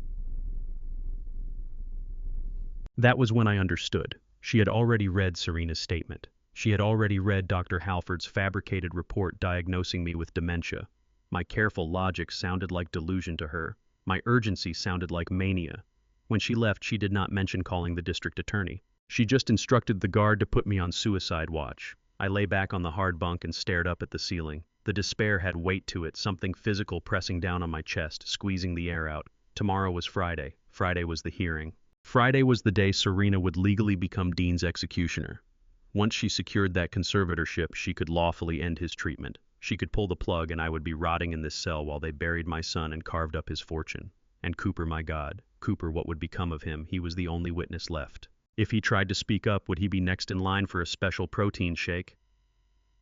Speaker 1: That was when I understood. She had already read Serena's statement. She had already read Dr. Halford's fabricated report diagnosing me with dementia. My careful logic sounded like delusion to her. My urgency sounded like mania. When she left, she did not mention calling the district attorney. She just instructed the guard to put me on suicide watch. I lay back on the hard bunk and stared up at the ceiling. The despair had weight to it, something physical pressing down on my chest, squeezing the air out. Tomorrow was Friday. Friday was the hearing. Friday was the day Serena would legally become Dean's executioner. Once she secured that conservatorship, she could lawfully end his treatment. She could pull the plug and I would be rotting in this cell while they buried my son and carved up his fortune. And Cooper, my God, Cooper, what would become of him? He was the only witness left. If he tried to speak up, would he be next in line for a special protein shake?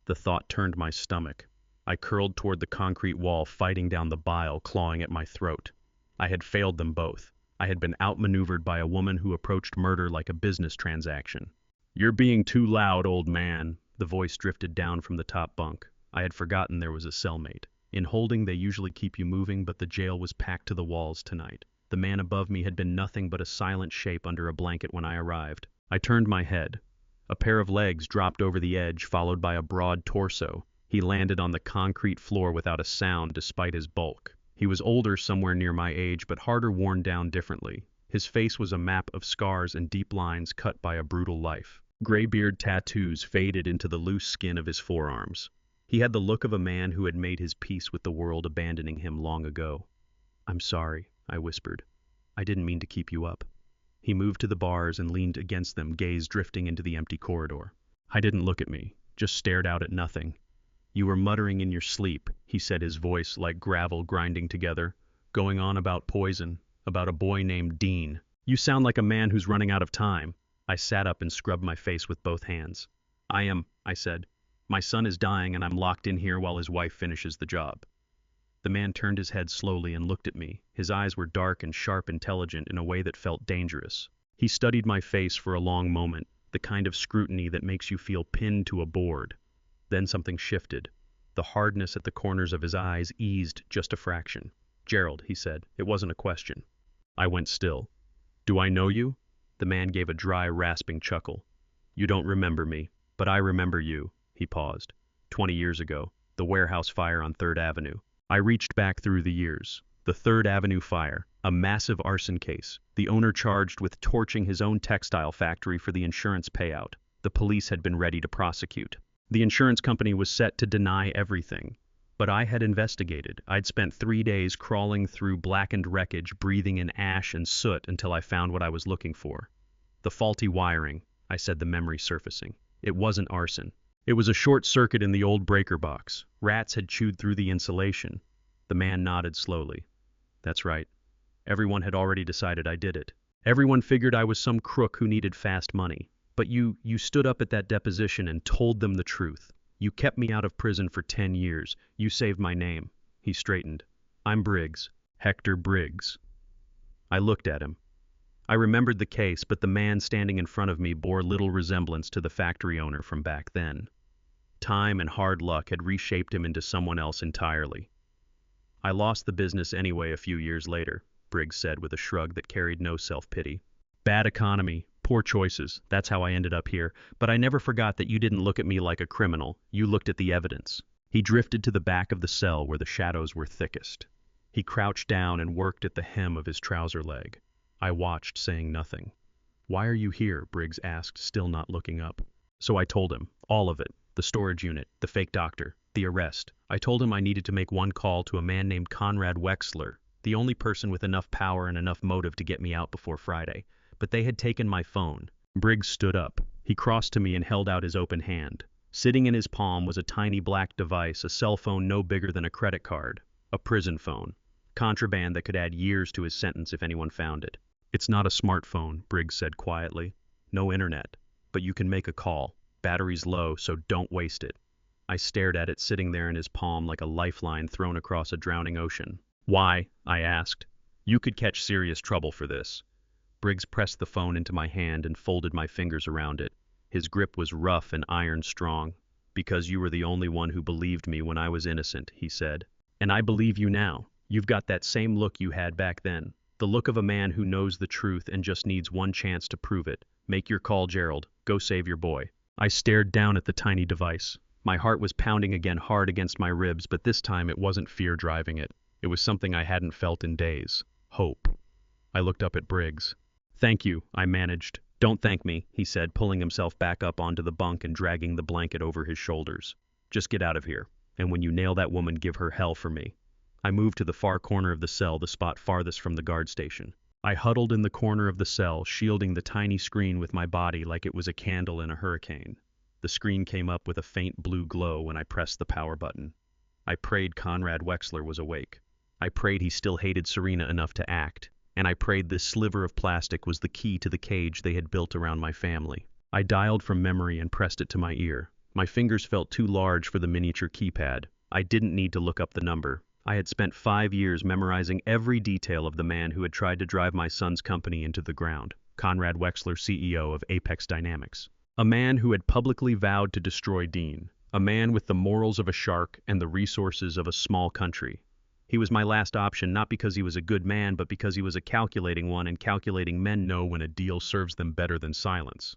Speaker 1: The thought turned my stomach. I curled toward the concrete wall, fighting down the bile clawing at my throat. I had failed them both. I had been outmaneuvered by a woman who approached murder like a business transaction. "You're being too loud, old man." The voice drifted down from the top bunk. I had forgotten there was a cellmate. In holding, they usually keep you moving, but the jail was packed to the walls tonight. The man above me had been nothing but a silent shape under a blanket when I arrived. I turned my head. A pair of legs dropped over the edge, followed by a broad torso. He landed on the concrete floor without a sound despite his bulk. He was older, somewhere near my age, but harder, worn down differently. His face was a map of scars and deep lines cut by a brutal life. Graybeard tattoos faded into the loose skin of his forearms. He had the look of a man who had made his peace with the world, abandoning him long ago. "I'm sorry," I whispered. "I didn't mean to keep you up." He moved to the bars and leaned against them, gaze drifting into the empty corridor. I didn't look at me, just stared out at nothing. "You were muttering in your sleep," he said, his voice like gravel grinding together, "going on about poison, about a boy named Dean. You sound like a man who's running out of time." I sat up and scrubbed my face with both hands. I said. "My son is dying and I'm locked in here while his wife finishes the job." The man turned his head slowly and looked at me. His eyes were dark and sharp, intelligent in a way that felt dangerous. He studied my face for a long moment, the kind of scrutiny that makes you feel pinned to a board. Then something shifted. The hardness at the corners of his eyes eased just a fraction. "Gerald," he said. It wasn't a question. I went still. "Do I know you?" The man gave a dry, rasping chuckle. "You don't remember me, but I remember you." He paused. 20 years ago, the warehouse fire on 3rd Avenue. I reached back through the years. The 3rd Avenue fire, a massive arson case, the owner charged with torching his own textile factory for the insurance payout. The police had been ready to prosecute. The insurance company was set to deny everything. But I had investigated. I'd spent 3 days crawling through blackened wreckage, breathing in ash and soot until I found what I was looking for. "The faulty wiring," I said, the memory surfacing. "It wasn't arson. It was a short circuit in the old breaker box. Rats had chewed through the insulation." The man nodded slowly. "That's right. Everyone had already decided I did it. Everyone figured I was some crook who needed fast money. But you stood up at that deposition and told them the truth. You kept me out of prison for 10 years. You saved my name." He straightened. "I'm Briggs. Hector Briggs." I looked at him. I remembered the case, but the man standing in front of me bore little resemblance to the factory owner from back then. Time and hard luck had reshaped him into someone else entirely. "I lost the business anyway a few years later," Briggs said with a shrug that carried no self-pity. "Bad economy. Poor choices. That's how I ended up here. But I never forgot that you didn't look at me like a criminal. You looked at the evidence." He drifted to the back of the cell where the shadows were thickest. He crouched down and worked at the hem of his trouser leg. I watched, saying nothing. "Why are you here?" Briggs asked, still not looking up. So I told him, all of it, the storage unit, the fake doctor, the arrest. I told him I needed to make one call to a man named Conrad Wexler, the only person with enough power and enough motive to get me out before Friday. But they had taken my phone. Briggs stood up. He crossed to me and held out his open hand. Sitting in his palm was a tiny black device, a cell phone no bigger than a credit card. A prison phone. Contraband that could add years to his sentence if anyone found it. "It's not a smartphone," Briggs said quietly. "No internet. But you can make a call. Battery's low, so don't waste it." I stared at it sitting there in his palm like a lifeline thrown across a drowning ocean. "Why?" I asked. "You could catch serious trouble for this." Briggs pressed the phone into my hand and folded my fingers around it. His grip was rough and iron strong. "Because you were the only one who believed me when I was innocent," he said. "And I believe you now. You've got that same look you had back then. The look of a man who knows the truth and just needs one chance to prove it. Make your call, Gerald. Go save your boy." I stared down at the tiny device. My heart was pounding again hard against my ribs, but this time it wasn't fear driving it. It was something I hadn't felt in days. Hope. I looked up at Briggs. "Thank you," I managed. "Don't thank me," he said, pulling himself back up onto the bunk and dragging the blanket over his shoulders. "Just get out of here. And when you nail that woman, give her hell for me." I moved to the far corner of the cell, the spot farthest from the guard station. I huddled in the corner of the cell, shielding the tiny screen with my body like it was a candle in a hurricane. The screen came up with a faint blue glow when I pressed the power button. I prayed Conrad Wexler was awake. I prayed he still hated Serena enough to act. And I prayed this sliver of plastic was the key to the cage they had built around my family. I dialed from memory and pressed it to my ear. My fingers felt too large for the miniature keypad. I didn't need to look up the number. I had spent 5 years memorizing every detail of the man who had tried to drive my son's company into the ground. Conrad Wexler, CEO of Apex Dynamics. A man who had publicly vowed to destroy Dean. A man with the morals of a shark and the resources of a small country. He was my last option, not because he was a good man, but because he was a calculating one, and calculating men know when a deal serves them better than silence.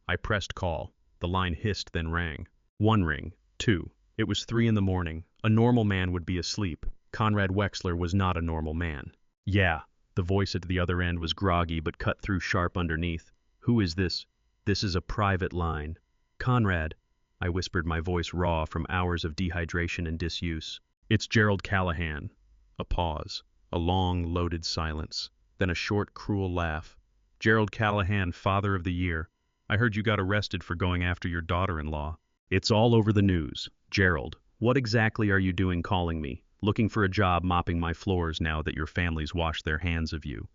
Speaker 1: I pressed call. The line hissed, then rang. 1 ring. 2. It was 3 in the morning. A normal man would be asleep. Conrad Wexler was not a normal man. "Yeah." The voice at the other end was groggy but cut through sharp underneath. "Who is this?" "This is a private line." "Conrad," I whispered, my voice raw from hours of dehydration and disuse. "It's Gerald Callahan." A pause. A long, loaded silence. Then a short, cruel laugh. "Gerald Callahan, Father of the Year. I heard you got arrested for going after your daughter-in-law." "It's all over the news." "Gerald, what exactly are you doing calling me? Looking for a job mopping my floors now that your family's washed their hands of you?"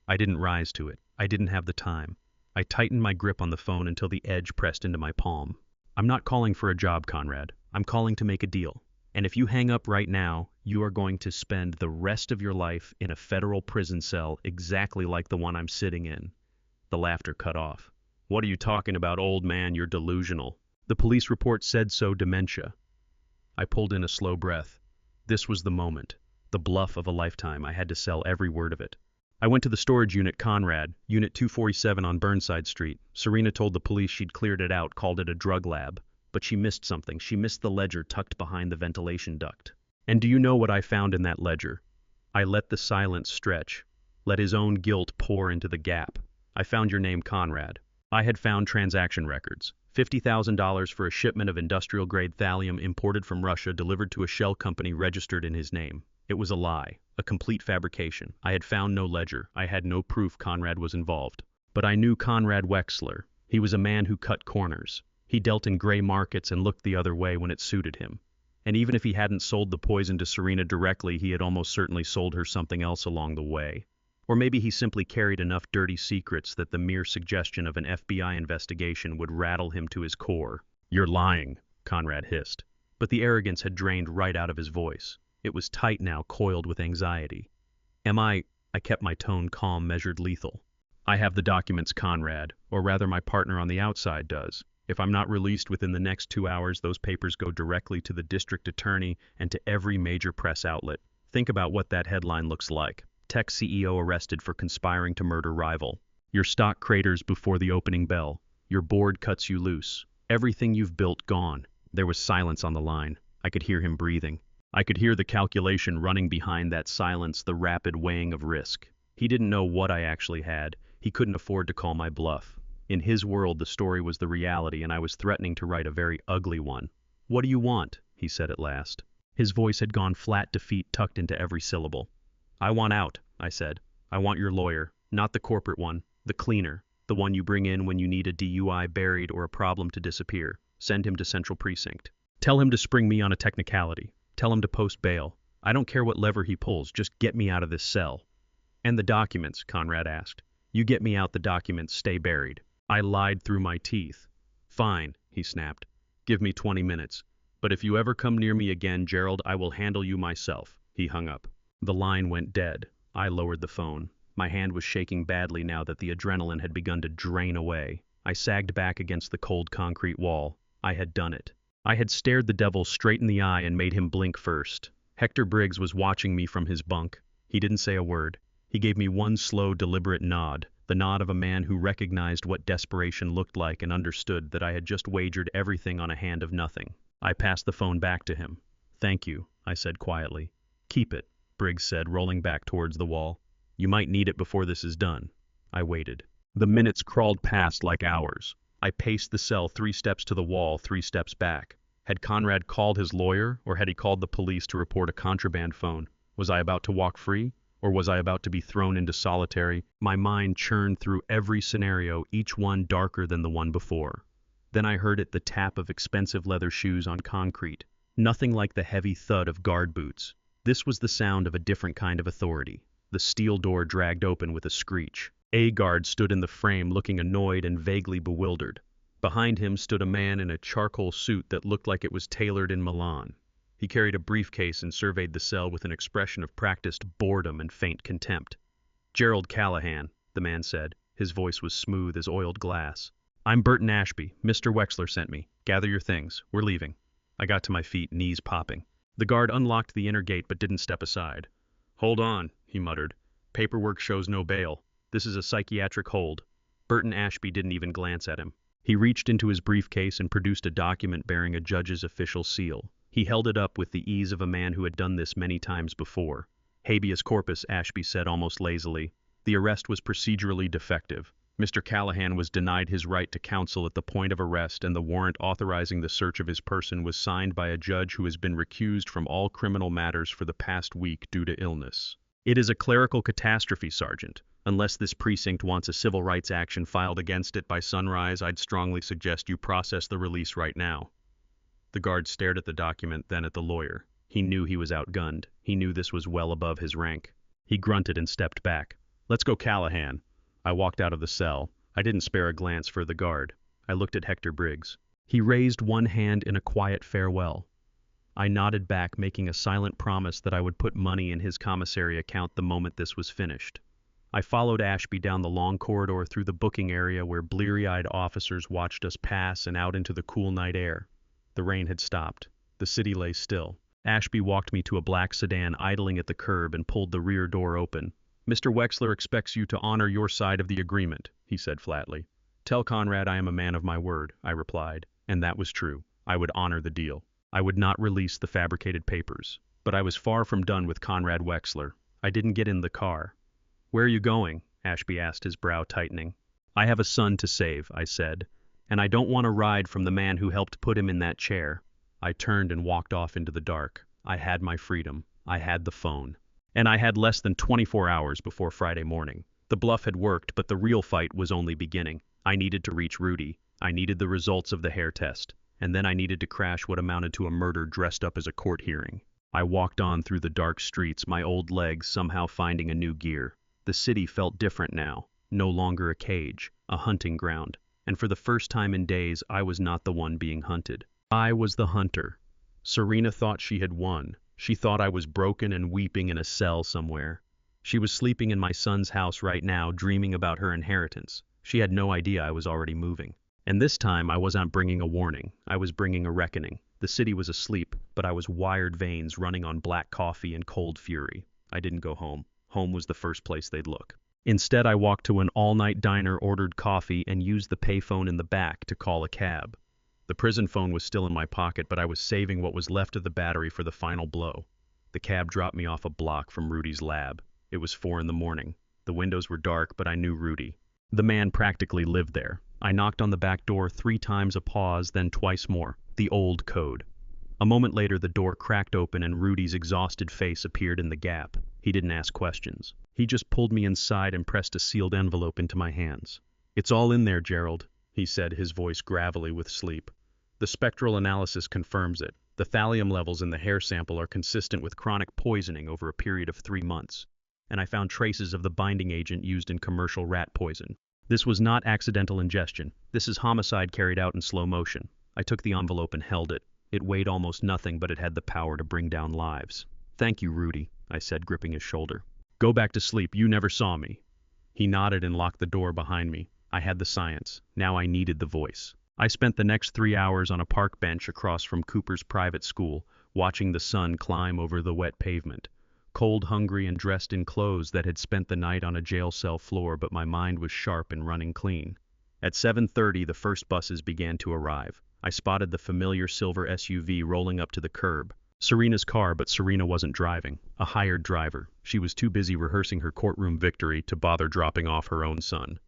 Speaker 1: I didn't rise to it. I didn't have the time. I tightened my grip on the phone until the edge pressed into my palm. "I'm not calling for a job, Conrad. I'm calling to make a deal. And if you hang up right now, you are going to spend the rest of your life in a federal prison cell exactly like the one I'm sitting in." The laughter cut off. "What are you talking about, old man? You're delusional." "The police report said so, dementia." I pulled in a slow breath. This was the moment. The bluff of a lifetime. I had to sell every word of it. "I went to the storage unit, Conrad, Unit 247 on Burnside Street. Serena told the police she'd cleared it out, called it a drug lab. But she missed something. She missed the ledger tucked behind the ventilation duct. And do you know what I found in that ledger?" I let the silence stretch, let his own guilt pour into the gap. "I found your name, Conrad. I had found transaction records. $50,000 for a shipment of industrial-grade thallium imported from Russia, delivered to a shell company registered in his name. It was a lie, a complete fabrication. I had found no ledger. I had no proof Conrad was involved. But I knew Conrad Wexler. He was a man who cut corners. He dealt in gray markets and looked the other way when it suited him. And even if he hadn't sold the poison to Serena directly, he had almost certainly sold her something else along the way. Or maybe he simply carried enough dirty secrets that the mere suggestion of an FBI investigation would rattle him to his core. "You're lying," Conrad hissed. But the arrogance had drained right out of his voice. It was tight now, coiled with anxiety. "Am I?" I kept my tone calm, measured, lethal. "I have the documents, Conrad, or rather my partner on the outside does. If I'm not released within the next 2 hours, those papers go directly to the district attorney and to every major press outlet. Think about what that headline looks like. Tech CEO arrested for conspiring to murder rival. Your stock craters before the opening bell. Your board cuts you loose. Everything you've built gone." There was silence on the line. I could hear him breathing. I could hear the calculation running behind that silence, the rapid weighing of risk. He didn't know what I actually had. He couldn't afford to call my bluff. In his world, the story was the reality, and I was threatening to write a very ugly one. "What do you want?" he said at last. His voice had gone flat defeat tucked into every syllable. "I want out," I said. "I want your lawyer, not the corporate one, the cleaner, the one you bring in when you need a DUI buried or a problem to disappear. Send him to Central Precinct. Tell him to spring me on a technicality. Tell him to post bail. I don't care what lever he pulls, just get me out of this cell." "And the documents?" Conrad asked. "You get me out, the documents stay buried." I lied through my teeth. "Fine," he snapped. "Give me 20 minutes. But if you ever come near me again, Gerald, I will handle you myself." He hung up. The line went dead. I lowered the phone. My hand was shaking badly now that the adrenaline had begun to drain away. I sagged back against the cold concrete wall. I had done it. I had stared the devil straight in the eye and made him blink first. Hector Briggs was watching me from his bunk. He didn't say a word. He gave me one slow, deliberate nod, the nod of a man who recognized what desperation looked like and understood that I had just wagered everything on a hand of nothing. I passed the phone back to him. "Thank you," I said quietly. "Keep it," Briggs said, rolling back towards the wall. "You might need it before this is done." I waited. The minutes crawled past like hours. I paced the cell 3 steps to the wall, 3 steps back. Had Conrad called his lawyer, or had he called the police to report a contraband phone? Was I about to walk free, or was I about to be thrown into solitary? My mind churned through every scenario, each one darker than the one before. Then I heard it, the tap of expensive leather shoes on concrete. Nothing like the heavy thud of guard boots. This was the sound of a different kind of authority. The steel door dragged open with a screech. A guard stood in the frame, looking annoyed and vaguely bewildered. Behind him stood a man in a charcoal suit that looked like it was tailored in Milan. He carried a briefcase and surveyed the cell with an expression of practiced boredom and faint contempt. "Gerald Callahan," the man said. His voice was smooth as oiled glass. "I'm Burton Ashby. Mr. Wexler sent me. Gather your things. We're leaving." I got to my feet, knees popping. The guard unlocked the inner gate but didn't step aside. "Hold on," he muttered. "Paperwork shows no bail. This is a psychiatric hold." Burton Ashby didn't even glance at him. He reached into his briefcase and produced a document bearing a judge's official seal. He held it up with the ease of a man who had done this many times before. "Habeas corpus," Ashby said almost lazily. "The arrest was procedurally defective. Mr. Callahan was denied his right to counsel at the point of arrest, and the warrant authorizing the search of his person was signed by a judge who has been recused from all criminal matters for the past week due to illness. It is a clerical catastrophe, Sergeant. Unless this precinct wants a civil rights action filed against it by sunrise, I'd strongly suggest you process the release right now." The guard stared at the document, then at the lawyer. He knew he was outgunned. He knew this was well above his rank. He grunted and stepped back. "Let's go, Callahan." I walked out of the cell. I didn't spare a glance for the guard. I looked at Hector Briggs. He raised one hand in a quiet farewell. I nodded back, making a silent promise that I would put money in his commissary account the moment this was finished. I followed Ashby down the long corridor through the booking area where bleary-eyed officers watched us pass and out into the cool night air. The rain had stopped. The city lay still. Ashby walked me to a black sedan idling at the curb and pulled the rear door open. "Mr. Wexler expects you to honor your side of the agreement," he said flatly. "Tell Conrad I am a man of my word," I replied. And that was true. I would honor the deal. I would not release the fabricated papers. But I was far from done with Conrad Wexler. I didn't get in the car. "Where are you going?" Ashby asked, his brow tightening. "I have a son to save," I said, "and I don't want a ride from the man who helped put him in that chair." I turned and walked off into the dark. I had my freedom. I had the phone. And I had less than 24 hours before Friday morning. The bluff had worked, but the real fight was only beginning. I needed to reach Rudy. I needed the results of the hair test. And then I needed to crash what amounted to a murder dressed up as a court hearing. I walked on through the dark streets, my old legs somehow finding a new gear. The city felt different now. No longer a cage, a hunting ground. And for the first time in days, I was not the one being hunted. I was the hunter. Serena thought she had won. She thought I was broken and weeping in a cell somewhere. She was sleeping in my son's house right now, dreaming about her inheritance. She had no idea I was already moving. And this time, I wasn't bringing a warning. I was bringing a reckoning. The city was asleep, but I was wired veins running on black coffee and cold fury. I didn't go home. Home was the first place they'd look. Instead, I walked to an all-night diner, ordered coffee, and used the payphone in the back to call a cab. The prison phone was still in my pocket, but I was saving what was left of the battery for the final blow. The cab dropped me off a block from Rudy's lab. It was 4 in the morning. The windows were dark, but I knew Rudy. The man practically lived there. I knocked on the back door 3 times, a pause, then twice more. The old code. A moment later, the door cracked open and Rudy's exhausted face appeared in the gap. He didn't ask questions. He just pulled me inside and pressed a sealed envelope into my hands. "It's all in there, Gerald," he said, his voice gravelly with sleep. "The spectral analysis confirms it. The thallium levels in the hair sample are consistent with chronic poisoning over a period of 3 months. And I found traces of the binding agent used in commercial rat poison. This was not accidental ingestion. This is homicide carried out in slow motion." I took the envelope and held it. It weighed almost nothing, but it had the power to bring down lives. "Thank you, Rudy," I said, gripping his shoulder. "Go back to sleep. You never saw me." He nodded and locked the door behind me. I had the science. Now I needed the voice. I spent the next 3 hours on a park bench across from Cooper's private school, watching the sun climb over the wet pavement. Cold, hungry, and dressed in clothes that had spent the night on a jail cell floor, but my mind was sharp and running clean. At 7:30, the first buses began to arrive. I spotted the familiar silver SUV rolling up to the curb. Serena's car, but Serena wasn't driving. A hired driver. She was too busy rehearsing her courtroom victory to bother dropping off her own son.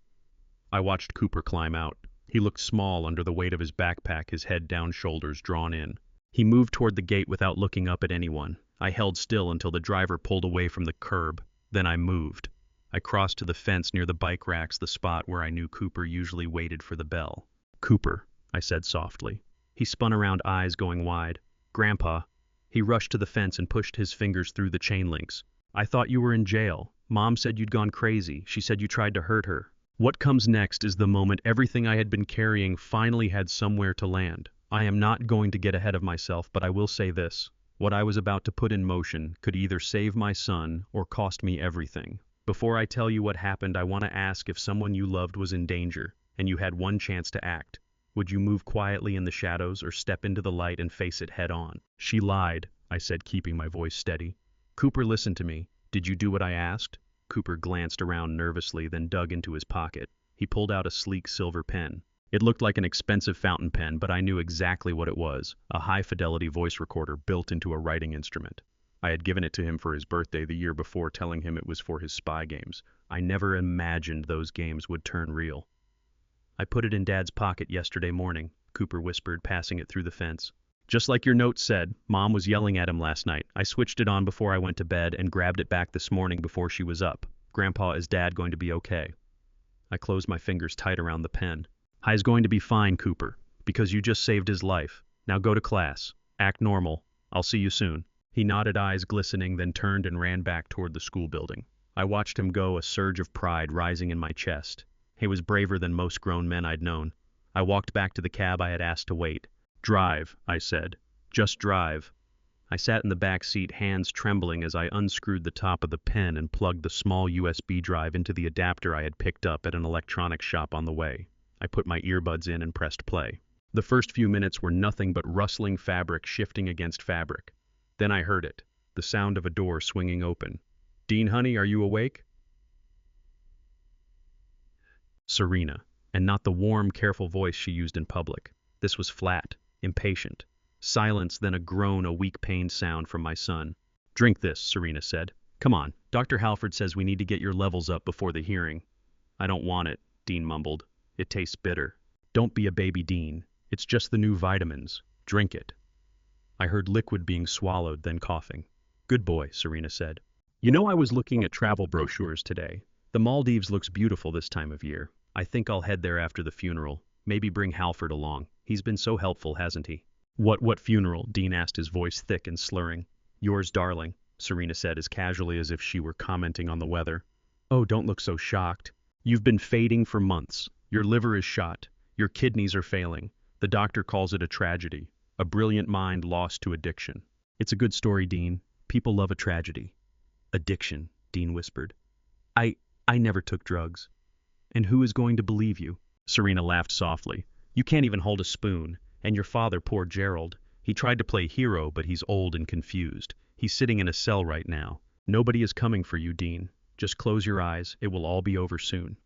Speaker 1: I watched Cooper climb out. He looked small under the weight of his backpack, his head down, shoulders drawn in. He moved toward the gate without looking up at anyone. I held still until the driver pulled away from the curb. Then I moved. I crossed to the fence near the bike racks, the spot where I knew Cooper usually waited for the bell. "Cooper," I said softly. He spun around, eyes going wide. "Grandpa." He rushed to the fence and pushed his fingers through the chain links. "I thought you were in jail. Mom said you'd gone crazy. She said you tried to hurt her." What comes next is the moment everything I had been carrying finally had somewhere to land. I am not going to get ahead of myself, but I will say this. What I was about to put in motion could either save my son or cost me everything. Before I tell you what happened, I want to ask, if someone you loved was in danger and you had one chance to act, would you move quietly in the shadows or step into the light and face it head on? "She lied," I said, keeping my voice steady. "Cooper, listen to me. Did you do what I asked?" Cooper glanced around nervously, then dug into his pocket. He pulled out a sleek silver pen. It looked like an expensive fountain pen, but I knew exactly what it was, a high-fidelity voice recorder built into a writing instrument. I had given it to him for his birthday the year before, telling him it was for his spy games. I never imagined those games would turn real. "I put it in Dad's pocket yesterday morning," Cooper whispered, passing it through the fence. "Just like your note said, Mom was yelling at him last night. I switched it on before I went to bed and grabbed it back this morning before she was up. Grandpa, is Dad going to be okay?" I closed my fingers tight around the pen. "He's going to be fine, Cooper, because you just saved his life. Now go to class. Act normal. I'll see you soon." He nodded, eyes glistening, then turned and ran back toward the school building. I watched him go, a surge of pride rising in my chest. He was braver than most grown men I'd known. I walked back to the cab I had asked to wait. "Drive," I said. "Just drive." I sat in the back seat, hands trembling as I unscrewed the top of the pen and plugged the small USB drive into the adapter I had picked up at an electronics shop on the way. I put my earbuds in and pressed play. The first few minutes were nothing but rustling fabric shifting against fabric. Then I heard it, the sound of a door swinging open. "Dean, honey, are you awake?" Serena, and not the warm, careful voice she used in public. This was flat, impatient. Silence, then a groan, a weak, pained sound from my son. "Drink this," Serena said. "Come on, Dr. Halford says we need to get your levels up before the hearing." "I don't want it," Dean mumbled. "It tastes bitter." "Don't be a baby, Dean. It's just the new vitamins. Drink it." I heard liquid being swallowed, then coughing. "Good boy," Serena said. "You know, I was looking at travel brochures today. The Maldives looks beautiful this time of year. I think I'll head there after the funeral. Maybe bring Halford along. He's been so helpful, hasn't he?" What funeral?" Dean asked, his voice thick and slurring. "Yours, darling," Serena said as casually as if she were commenting on the weather. "Oh, don't look so shocked. You've been fading for months. Your liver is shot. Your kidneys are failing. The doctor calls it a tragedy. A brilliant mind lost to addiction." "It's a good story, Dean. People love a tragedy." "Addiction," Dean whispered. I never took drugs." "And who is going to believe you?" Serena laughed softly. "You can't even hold a spoon. And your father, poor Gerald, he tried to play hero, but he's old and confused. He's sitting in a cell right now. Nobody is coming for you, Dean. Just close your eyes. It will all be over soon."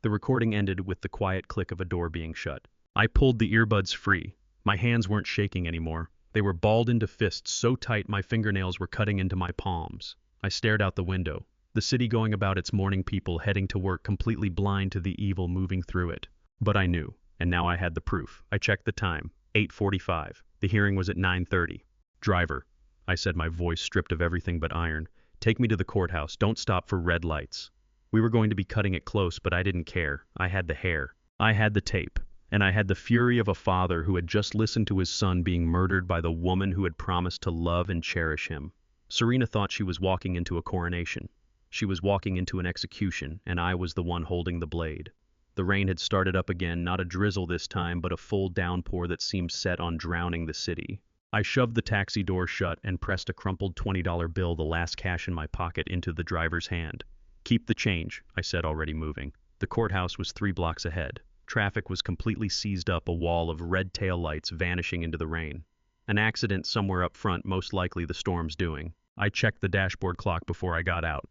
Speaker 1: The recording ended with the quiet click of a door being shut. I pulled the earbuds free. My hands weren't shaking anymore. They were balled into fists so tight my fingernails were cutting into my palms. I stared out the window. The city going about its morning, people heading to work completely blind to the evil moving through it. But I knew, and now I had the proof. I checked the time, 8:45. The hearing was at 9:30. Driver, I said, my voice stripped of everything but iron, take me to the courthouse, don't stop for red lights. We were going to be cutting it close, but I didn't care. I had the hair. I had the tape. And I had the fury of a father who had just listened to his son being murdered by the woman who had promised to love and cherish him. Serena thought she was walking into a coronation. She was walking into an execution, and I was the one holding the blade. The rain had started up again, not a drizzle this time, but a full downpour that seemed set on drowning the city. I shoved the taxi door shut and pressed a crumpled $20 bill, the last cash in my pocket, into the driver's hand. Keep the change, I said, already moving. The courthouse was 3 blocks ahead. Traffic was completely seized up, a wall of red tail lights vanishing into the rain. An accident somewhere up front, most likely the storm's doing. I checked the dashboard clock before I got out.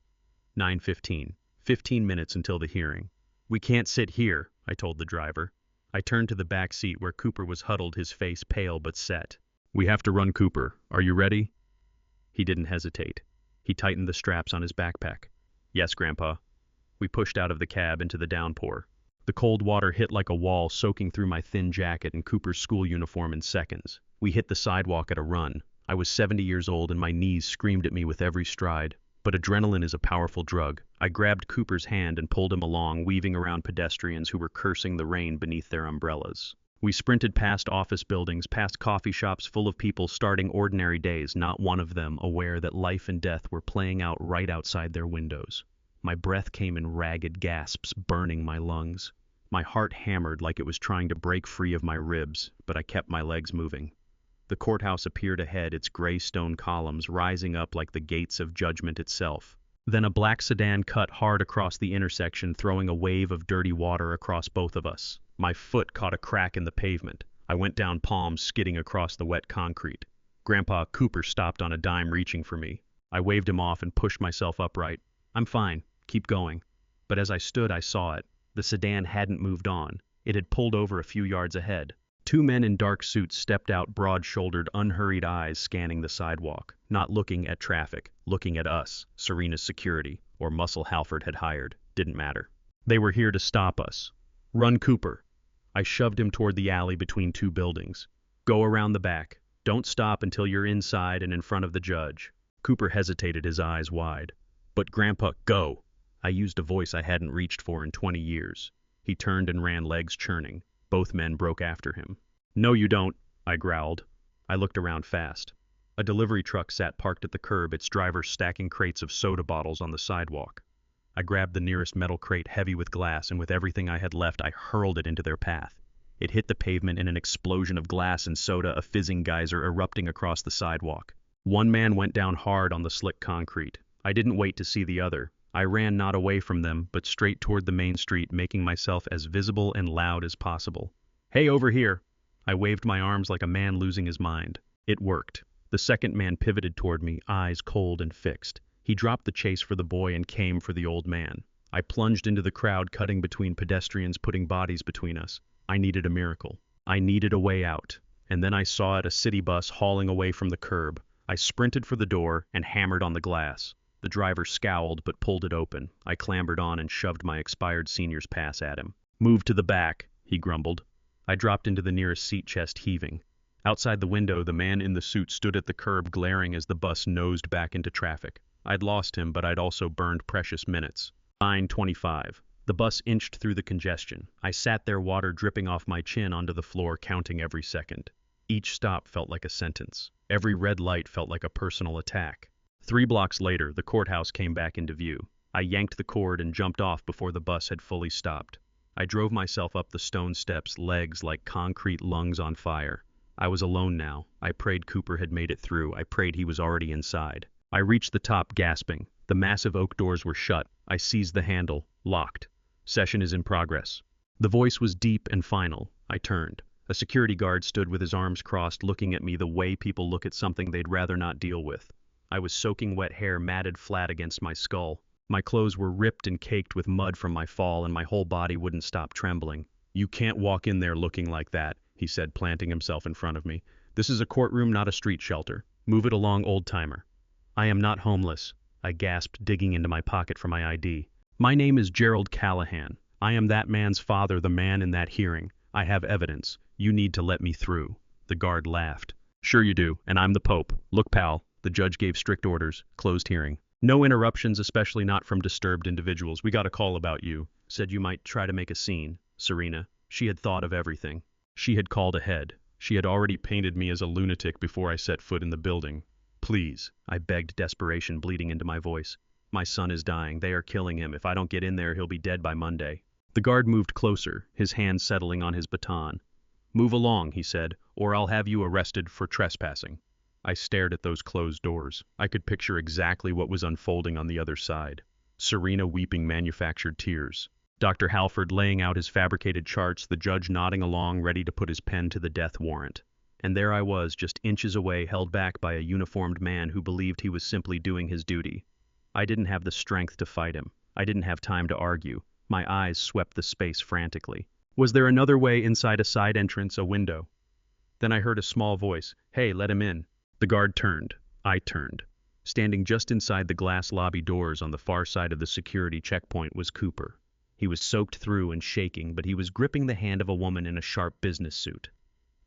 Speaker 1: 9:15. 15 minutes until the hearing. We can't sit here, I told the driver. I turned to the back seat where Cooper was huddled, his face pale but set. We have to run, Cooper. Are you ready? He didn't hesitate. He tightened the straps on his backpack. Yes, Grandpa. We pushed out of the cab into the downpour. The cold water hit like a wall, soaking through my thin jacket and Cooper's school uniform in seconds. We hit the sidewalk at a run. I was 70 years old and my knees screamed at me with every stride. But adrenaline is a powerful drug. I grabbed Cooper's hand and pulled him along, weaving around pedestrians who were cursing the rain beneath their umbrellas. We sprinted past office buildings, past coffee shops full of people starting ordinary days, not one of them aware that life and death were playing out right outside their windows. My breath came in ragged gasps, burning my lungs. My heart hammered like it was trying to break free of my ribs, but I kept my legs moving. The courthouse appeared ahead, its gray stone columns rising up like the gates of judgment itself. Then a black sedan cut hard across the intersection, throwing a wave of dirty water across both of us. My foot caught a crack in the pavement. I went down, palms skidding across the wet concrete. Grandpa Cooper stopped on a dime, reaching for me. I waved him off and pushed myself upright. I'm fine. Keep going. But as I stood, I saw it. The sedan hadn't moved on. It had pulled over a few yards ahead. 2 men in dark suits stepped out, broad-shouldered, unhurried eyes scanning the sidewalk, not looking at traffic, looking at us, Serena's security, or muscle Halford had hired. Didn't matter. They were here to stop us. Run, Cooper. I shoved him toward the alley between 2 buildings. Go around the back. Don't stop until you're inside and in front of the judge. Cooper hesitated, his eyes wide. But Grandpa, go. I used a voice I hadn't reached for in 20 years. He turned and ran, legs churning. Both men broke after him. No, you don't, I growled. I looked around fast. A delivery truck sat parked at the curb, its driver stacking crates of soda bottles on the sidewalk. I grabbed the nearest metal crate, heavy with glass, and with everything I had left, I hurled it into their path. It hit the pavement in an explosion of glass and soda, a fizzing geyser erupting across the sidewalk. One man went down hard on the slick concrete. I didn't wait to see the other. I ran not away from them, but straight toward the main street, making myself as visible and loud as possible. Hey, over here! I waved my arms like a man losing his mind. It worked. The second man pivoted toward me, eyes cold and fixed. He dropped the chase for the boy and came for the old man. I plunged into the crowd, cutting between pedestrians, putting bodies between us. I needed a miracle. I needed a way out. And then I saw it, a city bus hauling away from the curb. I sprinted for the door and hammered on the glass. The driver scowled but pulled it open. I clambered on and shoved my expired senior's pass at him. Move to the back, he grumbled. I dropped into the nearest seat, chest heaving. Outside the window, the man in the suit stood at the curb, glaring as the bus nosed back into traffic. I'd lost him, but I'd also burned precious minutes. 9:25. The bus inched through the congestion. I sat there, water dripping off my chin onto the floor, counting every second. Each stop felt like a sentence. Every red light felt like a personal attack. 3 blocks later, the courthouse came back into view. I yanked the cord and jumped off before the bus had fully stopped. I drove myself up the stone steps, legs like concrete, lungs on fire. I was alone now. I prayed Cooper had made it through. I prayed he was already inside. I reached the top, gasping. The massive oak doors were shut. I seized the handle. Locked. Session is in progress. The voice was deep and final. I turned. A security guard stood with his arms crossed, looking at me the way people look at something they'd rather not deal with. I was soaking wet, hair matted flat against my skull. My clothes were ripped and caked with mud from my fall, and my whole body wouldn't stop trembling. You can't walk in there looking like that, he said, planting himself in front of me. This is a courtroom, not a street shelter. Move it along, old-timer. I am not homeless. I gasped, digging into my pocket for my ID. My name is Gerald Callahan. I am that man's father, the man in that hearing. I have evidence. You need to let me through. The guard laughed. Sure you do, and I'm the Pope. Look, pal, the judge gave strict orders. Closed hearing. No interruptions, especially not from disturbed individuals. We got a call about you. Said you might try to make a scene. Serena. She had thought of everything. She had called ahead. She had already painted me as a lunatic before I set foot in the building. Please, I begged, desperation bleeding into my voice. My son is dying. They are killing him. If I don't get in there, he'll be dead by Monday. The guard moved closer, his hand settling on his baton. Move along, he said, or I'll have you arrested for trespassing. I stared at those closed doors. I could picture exactly what was unfolding on the other side. Serena weeping manufactured tears. Dr. Halford laying out his fabricated charts, the judge nodding along, ready to put his pen to the death warrant. And there I was, just inches away, held back by a uniformed man who believed he was simply doing his duty. I didn't have the strength to fight him. I didn't have time to argue. My eyes swept the space frantically. Was there another way inside a side entrance, a window? Then I heard a small voice. Hey, let him in. The guard turned. I turned. Standing just inside the glass lobby doors on the far side of the security checkpoint was Cooper. He was soaked through and shaking, but he was gripping the hand of a woman in a sharp business suit.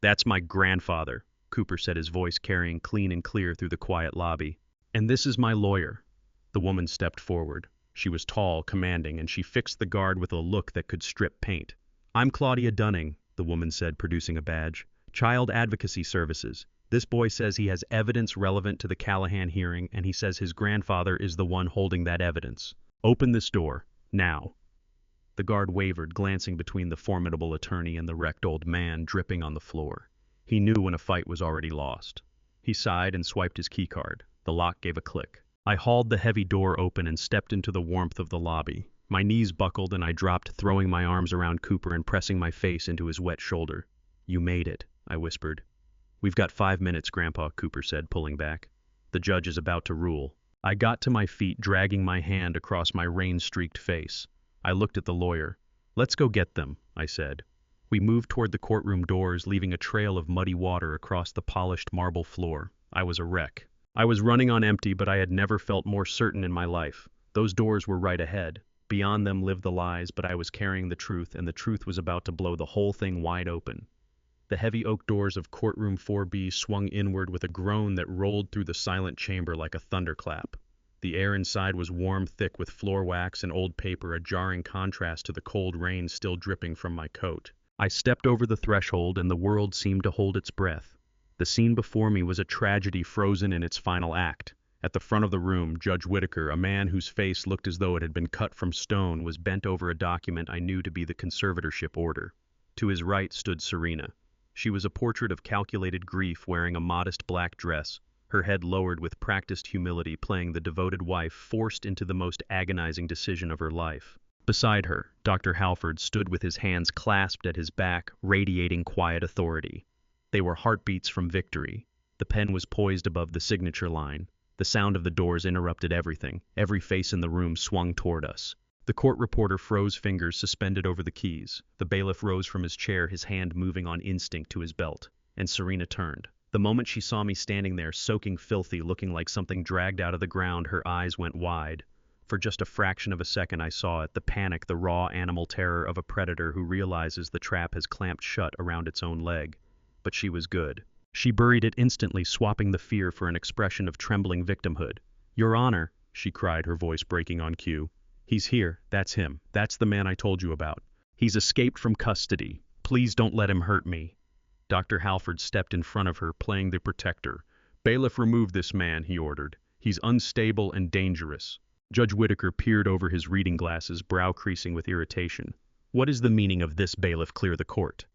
Speaker 1: That's my grandfather, Cooper said, his voice carrying clean and clear through the quiet lobby. And this is my lawyer. The woman stepped forward. She was tall, commanding, and she fixed the guard with a look that could strip paint. I'm Claudia Dunning, the woman said, producing a badge. Child Advocacy Services. This boy says he has evidence relevant to the Callahan hearing, and he says his grandfather is the one holding that evidence. Open this door. Now. The guard wavered, glancing between the formidable attorney and the wrecked old man dripping on the floor. He knew when a fight was already lost. He sighed and swiped his keycard. The lock gave a click. I hauled the heavy door open and stepped into the warmth of the lobby. My knees buckled and I dropped, throwing my arms around Cooper and pressing my face into his wet shoulder. You made it, I whispered. We've got 5 minutes, Grandpa, Cooper said, pulling back. The judge is about to rule. I got to my feet, dragging my hand across my rain-streaked face. I looked at the lawyer. Let's go get them, I said. We moved toward the courtroom doors, leaving a trail of muddy water across the polished marble floor. I was a wreck. I was running on empty, but I had never felt more certain in my life. Those doors were right ahead. Beyond them lived the lies, but I was carrying the truth, and the truth was about to blow the whole thing wide open. The heavy oak doors of courtroom 4B swung inward with a groan that rolled through the silent chamber like a thunderclap. The air inside was warm, thick with floor wax and old paper, a jarring contrast to the cold rain still dripping from my coat. I stepped over the threshold, and the world seemed to hold its breath. The scene before me was a tragedy frozen in its final act. At the front of the room, Judge Whitaker, a man whose face looked as though it had been cut from stone, was bent over a document I knew to be the conservatorship order. To his right stood Serena. She was a portrait of calculated grief, wearing a modest black dress, her head lowered with practiced humility, playing the devoted wife forced into the most agonizing decision of her life. Beside her, Dr. Halford stood with his hands clasped at his back, radiating quiet authority. They were heartbeats from victory. The pen was poised above the signature line. The sound of the doors interrupted everything. Every face in the room swung toward us. The court reporter froze, fingers suspended over the keys. The bailiff rose from his chair, his hand moving on instinct to his belt. And Serena turned. The moment she saw me standing there, soaking filthy, looking like something dragged out of the ground, her eyes went wide. For just a fraction of a second I saw it, the panic, the raw animal terror of a predator who realizes the trap has clamped shut around its own leg. But she was good. She buried it instantly, swapping the fear for an expression of trembling victimhood. Your Honor, she cried, her voice breaking on cue. He's here. That's him. That's the man I told you about. He's escaped from custody. Please don't let him hurt me. Dr. Halford stepped in front of her, playing the protector. Bailiff, remove this man, he ordered. He's unstable and dangerous. Judge Whitaker peered over his reading glasses, brow creasing with irritation. What is the meaning of this, bailiff? Clear the court.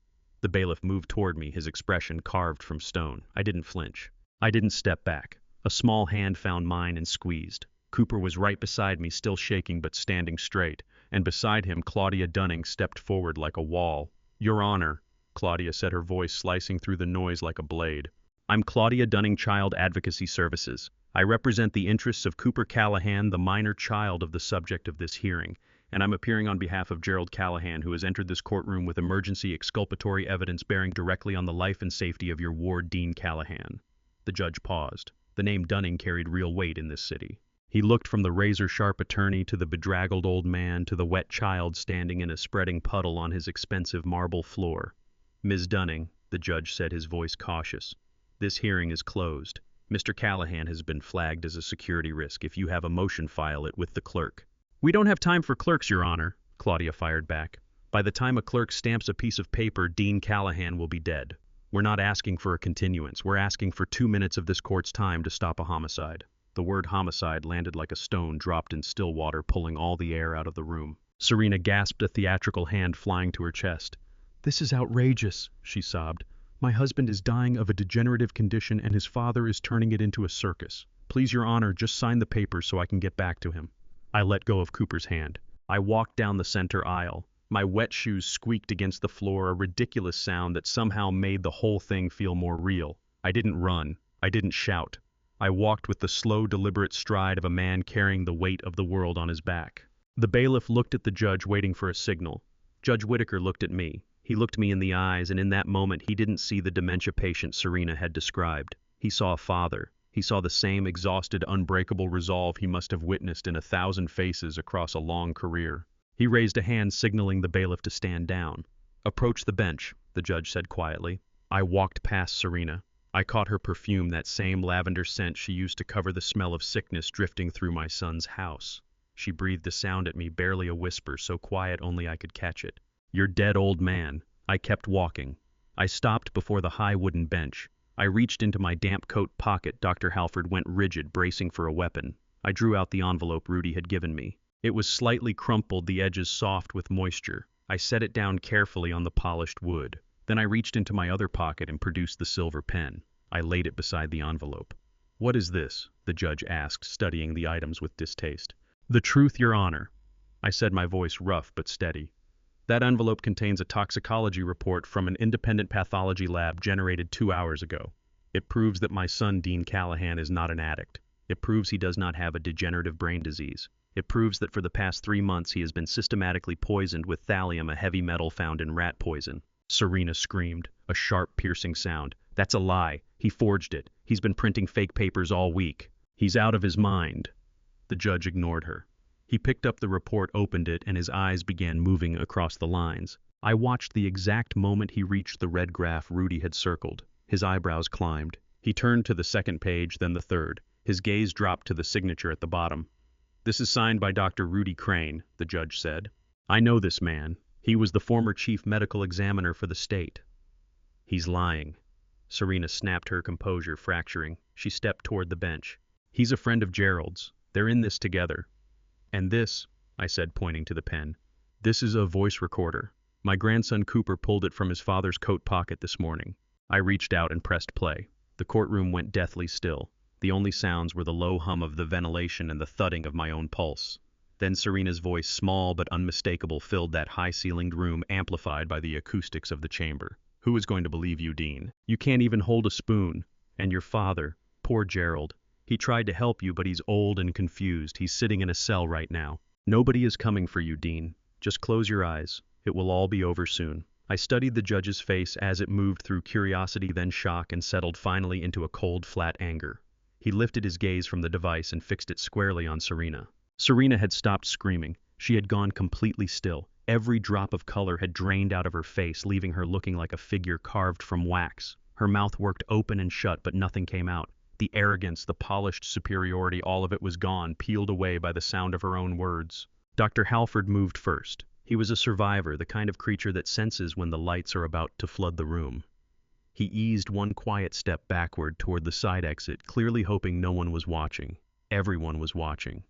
Speaker 1: The bailiff moved toward me, his expression carved from stone. I didn't flinch. I didn't step back. A small hand found mine and squeezed. Cooper was right beside me, still shaking but standing straight, and beside him Claudia Dunning stepped forward like a wall. Your Honor, Claudia said, her voice slicing through the noise like a blade. I'm Claudia Dunning, Child Advocacy Services. I represent the interests of Cooper Callahan, the minor child of the subject of this hearing, and I'm appearing on behalf of Gerald Callahan, who has entered this courtroom with emergency exculpatory evidence bearing directly on the life and safety of your ward, Dean Callahan. The judge paused. The name Dunning carried real weight in this city. He looked from the razor-sharp attorney to the bedraggled old man to the wet child standing in a spreading puddle on his expensive marble floor. "Ms. Dunning," the judge said, his voice cautious, "this hearing is closed. Mr. Callahan has been flagged as a security risk. If you have a motion, file it with the clerk." "We don't have time for clerks, Your Honor," Claudia fired back. "By the time a clerk stamps a piece of paper, Dean Callahan will be dead. We're not asking for a continuance. We're asking for 2 minutes of this court's time to stop a homicide." The word homicide landed like a stone dropped in still water, pulling all the air out of the room. Serena gasped, a theatrical hand flying to her chest. "This is outrageous," she sobbed. "My husband is dying of a degenerative condition and his father is turning it into a circus. Please, Your Honor, just sign the papers so I can get back to him." I let go of Cooper's hand. I walked down the center aisle. My wet shoes squeaked against the floor, a ridiculous sound that somehow made the whole thing feel more real. I didn't run. I didn't shout. I walked with the slow, deliberate stride of a man carrying the weight of the world on his back. The bailiff looked at the judge, waiting for a signal. Judge Whitaker looked at me. He looked me in the eyes, and in that moment he didn't see the dementia patient Serena had described. He saw a father. He saw the same exhausted, unbreakable resolve he must have witnessed in 1,000 faces across a long career. He raised a hand, signaling the bailiff to stand down. "Approach the bench," the judge said quietly. I walked past Serena. I caught her perfume, that same lavender scent she used to cover the smell of sickness drifting through my son's house. She breathed a sound at me, barely a whisper, so quiet only I could catch it. "You're dead, old man." I kept walking. I stopped before the high wooden bench. I reached into my damp coat pocket. Dr. Halford went rigid, bracing for a weapon. I drew out the envelope Rudy had given me. It was slightly crumpled, the edges soft with moisture. I set it down carefully on the polished wood. Then I reached into my other pocket and produced the silver pen. I laid it beside the envelope. "What is this?" the judge asked, studying the items with distaste. "The truth, Your Honor," I said, my voice rough but steady. "That envelope contains a toxicology report from an independent pathology lab generated 2 hours ago. It proves that my son, Dean Callahan, is not an addict. It proves he does not have a degenerative brain disease. It proves that for the past 3 months he has been systematically poisoned with thallium, a heavy metal found in rat poison." Serena screamed, a sharp, piercing sound. "That's a lie. He forged it. He's been printing fake papers all week. He's out of his mind." The judge ignored her. He picked up the report, opened it, and his eyes began moving across the lines. I watched the exact moment he reached the red graph Rudy had circled. His eyebrows climbed. He turned to the second page, then the third. His gaze dropped to the signature at the bottom. "This is signed by Dr. Rudy Crane," the judge said. "I know this man. He was the former chief medical examiner for the state." "He's lying." Serena snapped, her composure fracturing. She stepped toward the bench. "He's a friend of Gerald's. They're in this together." "And this," I said, pointing to the pen, "this is a voice recorder. My grandson Cooper pulled it from his father's coat pocket this morning." I reached out and pressed play. The courtroom went deathly still. The only sounds were the low hum of the ventilation and the thudding of my own pulse. Then Serena's voice, small but unmistakable, filled that high-ceilinged room, amplified by the acoustics of the chamber. "Who is going to believe you, Dean? You can't even hold a spoon. And your father, poor Gerald. He tried to help you, but he's old and confused. He's sitting in a cell right now. Nobody is coming for you, Dean. Just close your eyes. It will all be over soon." I studied the judge's face as it moved through curiosity, then shock, and settled finally into a cold, flat anger. He lifted his gaze from the device and fixed it squarely on Serena. Serena had stopped screaming. She had gone completely still. Every drop of color had drained out of her face, leaving her looking like a figure carved from wax. Her mouth worked open and shut, but nothing came out. The arrogance, the polished superiority, all of it was gone, peeled away by the sound of her own words. Dr. Halford moved first. He was a survivor, the kind of creature that senses when the lights are about to flood the room. He eased one quiet step backward toward the side exit, clearly hoping no one was watching. Everyone was watching.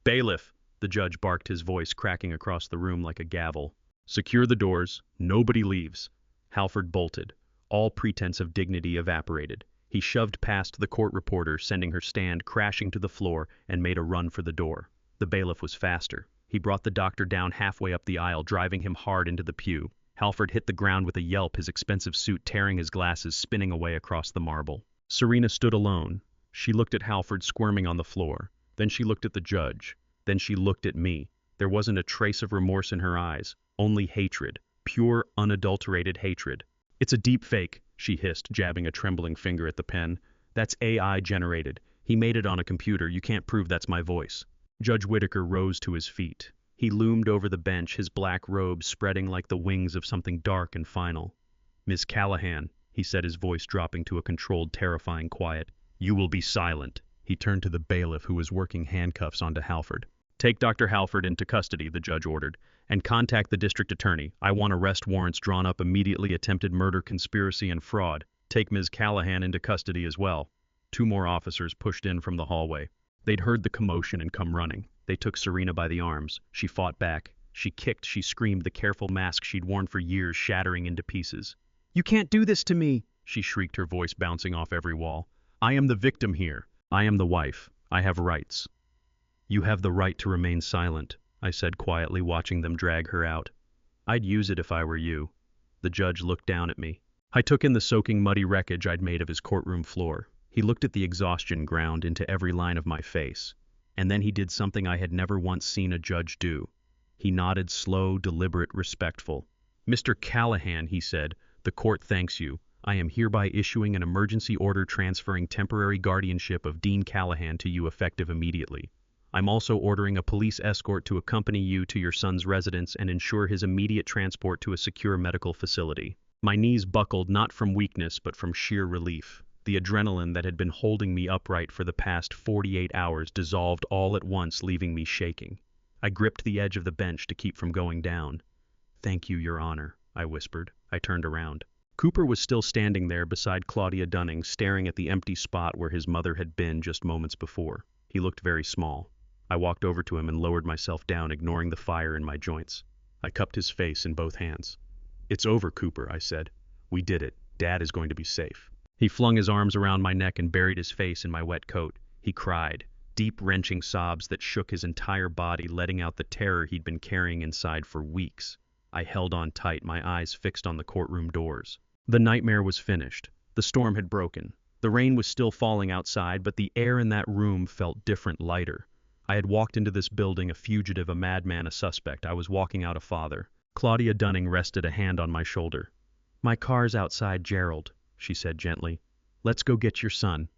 Speaker 1: "Bailiff!" the judge barked, his voice cracking across the room like a gavel. "Secure the doors. Nobody leaves." Halford bolted. All pretense of dignity evaporated. He shoved past the court reporter, sending her stand crashing to the floor, and made a run for the door. The bailiff was faster. He brought the doctor down halfway up the aisle, driving him hard into the pew. Halford hit the ground with a yelp, his expensive suit tearing his glasses, spinning away across the marble. Serena stood alone. She looked at Halford squirming on the floor. Then she looked at the judge. Then she looked at me. There wasn't a trace of remorse in her eyes, only hatred, pure, unadulterated hatred. "It's a deep fake," she hissed, jabbing a trembling finger at the pen. "That's AI generated. He made it on a computer. You can't prove that's my voice. Judge Whitaker rose to his feet. He loomed over the bench, his black robe spreading like the wings of something dark and final. Ms. Callahan, he said, his voice dropping to a controlled, terrifying quiet. You will be silent. He turned to the bailiff who was working handcuffs onto Halford. Take Dr. Halford into custody, the judge ordered, and contact the district attorney. I want arrest warrants drawn up immediately. Attempted murder, conspiracy, and fraud. Take Ms. Callahan into custody as well. 2 more officers pushed in from the hallway. They'd heard the commotion and come running. They took Serena by the arms. She fought back. She kicked, she screamed, the careful mask she'd worn for years shattering into pieces. You can't do this to me, she shrieked, her voice bouncing off every wall. I am the victim here. I am the wife. I have rights. You have the right to remain silent, I said quietly, watching them drag her out. I'd use it if I were you. The judge looked down at me. I took in the soaking, muddy wreckage I'd made of his courtroom floor. He looked at the exhaustion ground into every line of my face. And then he did something I had never once seen a judge do. He nodded, slow, deliberate, respectful. Mr. Callahan, he said, the court thanks you. I am hereby issuing an emergency order transferring temporary guardianship of Dean Callahan to you effective immediately. I'm also ordering a police escort to accompany you to your son's residence and ensure his immediate transport to a secure medical facility. My knees buckled, not from weakness but from sheer relief. The adrenaline that had been holding me upright for the past 48 hours dissolved all at once, leaving me shaking. I gripped the edge of the bench to keep from going down. Thank you, Your Honor, I whispered. I turned around. Cooper was still standing there beside Claudia Dunning, staring at the empty spot where his mother had been just moments before. He looked very small. I walked over to him and lowered myself down, ignoring the fire in my joints. I cupped his face in both hands. It's over, Cooper, I said. We did it. Dad is going to be safe. He flung his arms around my neck and buried his face in my wet coat. He cried, deep, wrenching sobs that shook his entire body, letting out the terror he'd been carrying inside for weeks. I held on tight, my eyes fixed on the courtroom doors. The nightmare was finished. The storm had broken. The rain was still falling outside, but the air in that room felt different, lighter. I had walked into this building a fugitive, a madman, a suspect. I was walking out a father. Claudia Dunning rested a hand on my shoulder. My car's outside, Gerald, she said gently. Let's go get your son.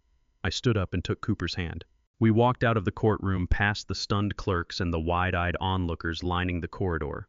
Speaker 1: I stood up and took Cooper's hand. We walked out of the courtroom, past the stunned clerks and the wide-eyed onlookers lining the corridor.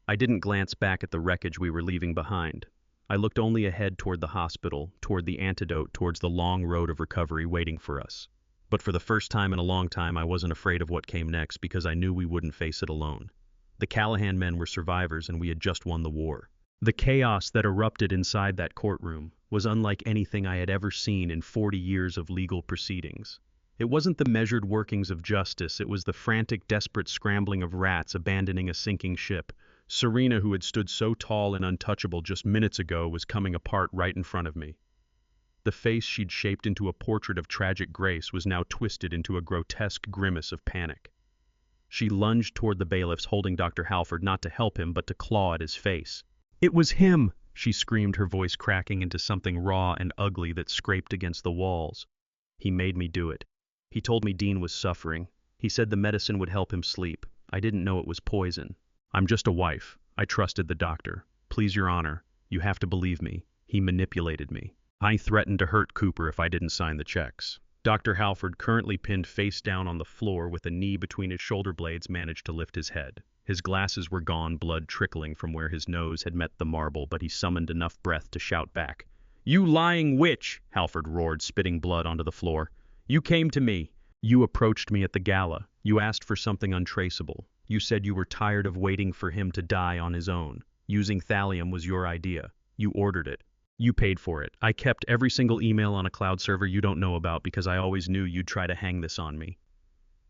Speaker 1: I didn't glance back at the wreckage we were leaving behind. I looked only ahead toward the hospital, toward the antidote, towards the long road of recovery waiting for us. But for the first time in a long time, I wasn't afraid of what came next because I knew we wouldn't face it alone. The Callahan men were survivors and we had just won the war. The chaos that erupted inside that courtroom was unlike anything I had ever seen in 40 years of legal proceedings. It wasn't the measured workings of justice, it was the frantic, desperate scrambling of rats abandoning a sinking ship. Serena, who had stood so tall and untouchable just minutes ago, was coming apart right in front of me. The face she'd shaped into a portrait of tragic grace was now twisted into a grotesque grimace of panic. She lunged toward the bailiffs, holding Dr. Halford, not to help him, but to claw at his face. It was him, she screamed, her voice cracking into something raw and ugly that scraped against the walls. He made me do it. He told me Dean was suffering. He said the medicine would help him sleep. I didn't know it was poison. I'm just a wife. I trusted the doctor. Please, Your Honor, you have to believe me. He manipulated me. I threatened to hurt Cooper if I didn't sign the checks. Dr. Halford, currently pinned face down on the floor with a knee between his shoulder blades, managed to lift his head. His glasses were gone, blood trickling from where his nose had met the marble, but he summoned enough breath to shout back. You lying witch, Halford roared, spitting blood onto the floor. You came to me. You approached me at the gala. You asked for something untraceable. You said you were tired of waiting for him to die on his own. Using thallium was your idea. You ordered it. You paid for it. I kept every single email on a cloud server you don't know about because I always knew you'd try to hang this on me.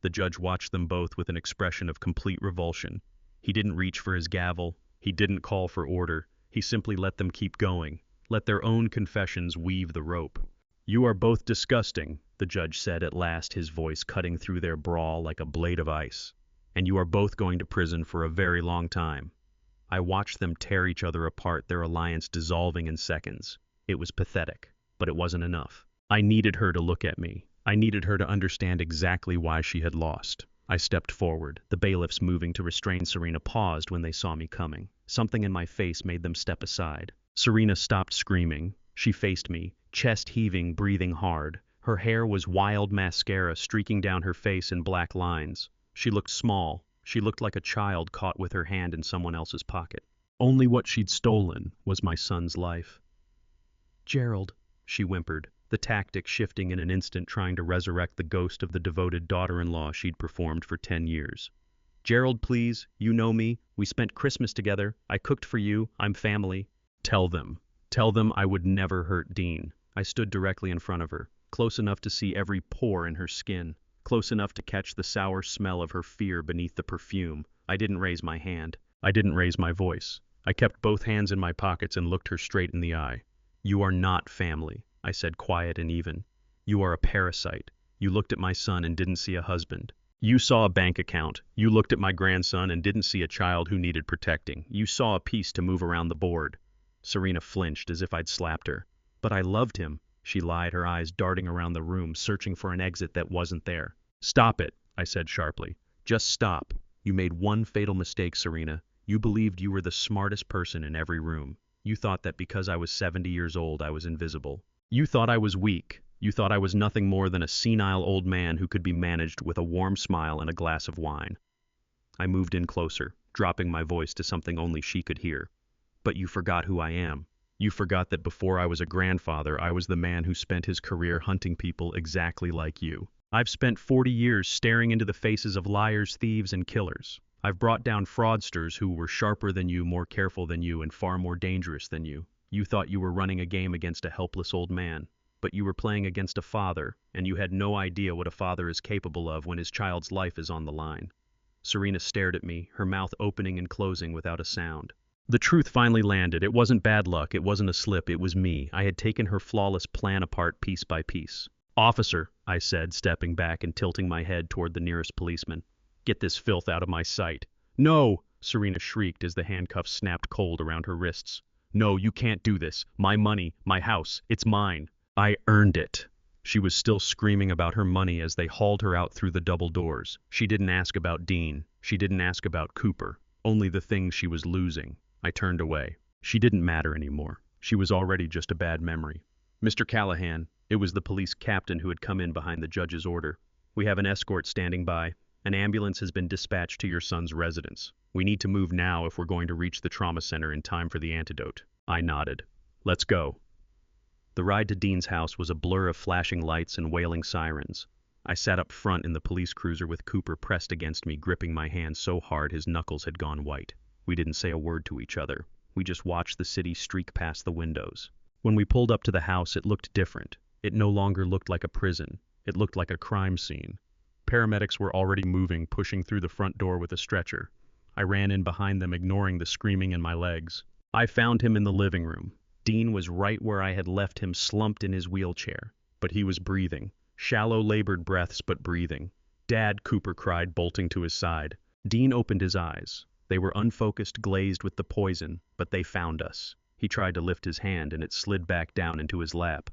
Speaker 1: The judge watched them both with an expression of complete revulsion. He didn't reach for his gavel. He didn't call for order. He simply let them keep going. Let their own confessions weave the rope. You are both disgusting, the judge said at last, his voice cutting through their brawl like a blade of ice. And you are both going to prison for a very long time. I watched them tear each other apart, their alliance dissolving in seconds. It was pathetic, but it wasn't enough. I needed her to look at me. I needed her to understand exactly why she had lost. I stepped forward. The bailiffs, moving to restrain Serena, paused when they saw me coming. Something in my face made them step aside. Serena stopped screaming. She faced me, chest heaving, breathing hard. Her hair was wild mascara streaking down her face in black lines. She looked small. She looked like a child caught with her hand in someone else's pocket. Only what she'd stolen was my son's life. "Gerald," she whimpered, the tactic shifting in an instant, trying to resurrect the ghost of the devoted daughter-in-law she'd performed for 10 years. "Gerald, please, you know me. We spent Christmas together. I cooked for you. I'm family." Tell them I would never hurt Dean. I stood directly in front of her, close enough to see every pore in her skin, close enough to catch the sour smell of her fear beneath the perfume. I didn't raise my hand. I didn't raise my voice. I kept both hands in my pockets and looked her straight in the eye. "You are not family," I said, quiet and even. "You are a parasite. You looked at my son and didn't see a husband. You saw a bank account. You looked at my grandson and didn't see a child who needed protecting. You saw a piece to move around the board." Serena flinched as if I'd slapped her. "But I loved him," she lied, her eyes darting around the room, searching for an exit that wasn't there. "Stop it," I said sharply. "Just stop. You made one fatal mistake, Serena. You believed you were the smartest person in every room. You thought that because I was 70 years old I was invisible. You thought I was weak. You thought I was nothing more than a senile old man who could be managed with a warm smile and a glass of wine." I moved in closer, dropping my voice to something only she could hear. "But you forgot who I am. You forgot that before I was a grandfather, I was the man who spent his career hunting people exactly like you. I've spent 40 years staring into the faces of liars, thieves, and killers. I've brought down fraudsters who were sharper than you, more careful than you, and far more dangerous than you. You thought you were running a game against a helpless old man, but you were playing against a father, and you had no idea what a father is capable of when his child's life is on the line." Serena stared at me, her mouth opening and closing without a sound. The truth finally landed. It wasn't bad luck, it wasn't a slip, it was me. I had taken her flawless plan apart piece by piece. "Officer," I said, stepping back and tilting my head toward the nearest policeman. "Get this filth out of my sight." "No!" Serena shrieked as the handcuffs snapped cold around her wrists. "No, you can't do this. My money, my house, it's mine. I earned it." She was still screaming about her money as they hauled her out through the double doors. She didn't ask about Dean. She didn't ask about Cooper. Only the things she was losing. I turned away. She didn't matter anymore. She was already just a bad memory. "Mr. Callahan," it was the police captain who had come in behind the judge's order. "We have an escort standing by. An ambulance has been dispatched to your son's residence. We need to move now if we're going to reach the trauma center in time for the antidote." I nodded. "Let's go." The ride to Dean's house was a blur of flashing lights and wailing sirens. I sat up front in the police cruiser with Cooper pressed against me, gripping my hand so hard his knuckles had gone white. We didn't say a word to each other. We just watched the city streak past the windows. When we pulled up to the house, it looked different. It no longer looked like a prison. It looked like a crime scene. Paramedics were already moving, pushing through the front door with a stretcher. I ran in behind them, ignoring the screaming in my legs. I found him in the living room. Dean was right where I had left him, slumped in his wheelchair. But he was breathing. Shallow, labored breaths, but breathing. "Dad," Cooper cried, bolting to his side. Dean opened his eyes. They were unfocused, glazed with the poison, but they found us. He tried to lift his hand, and it slid back down into his lap.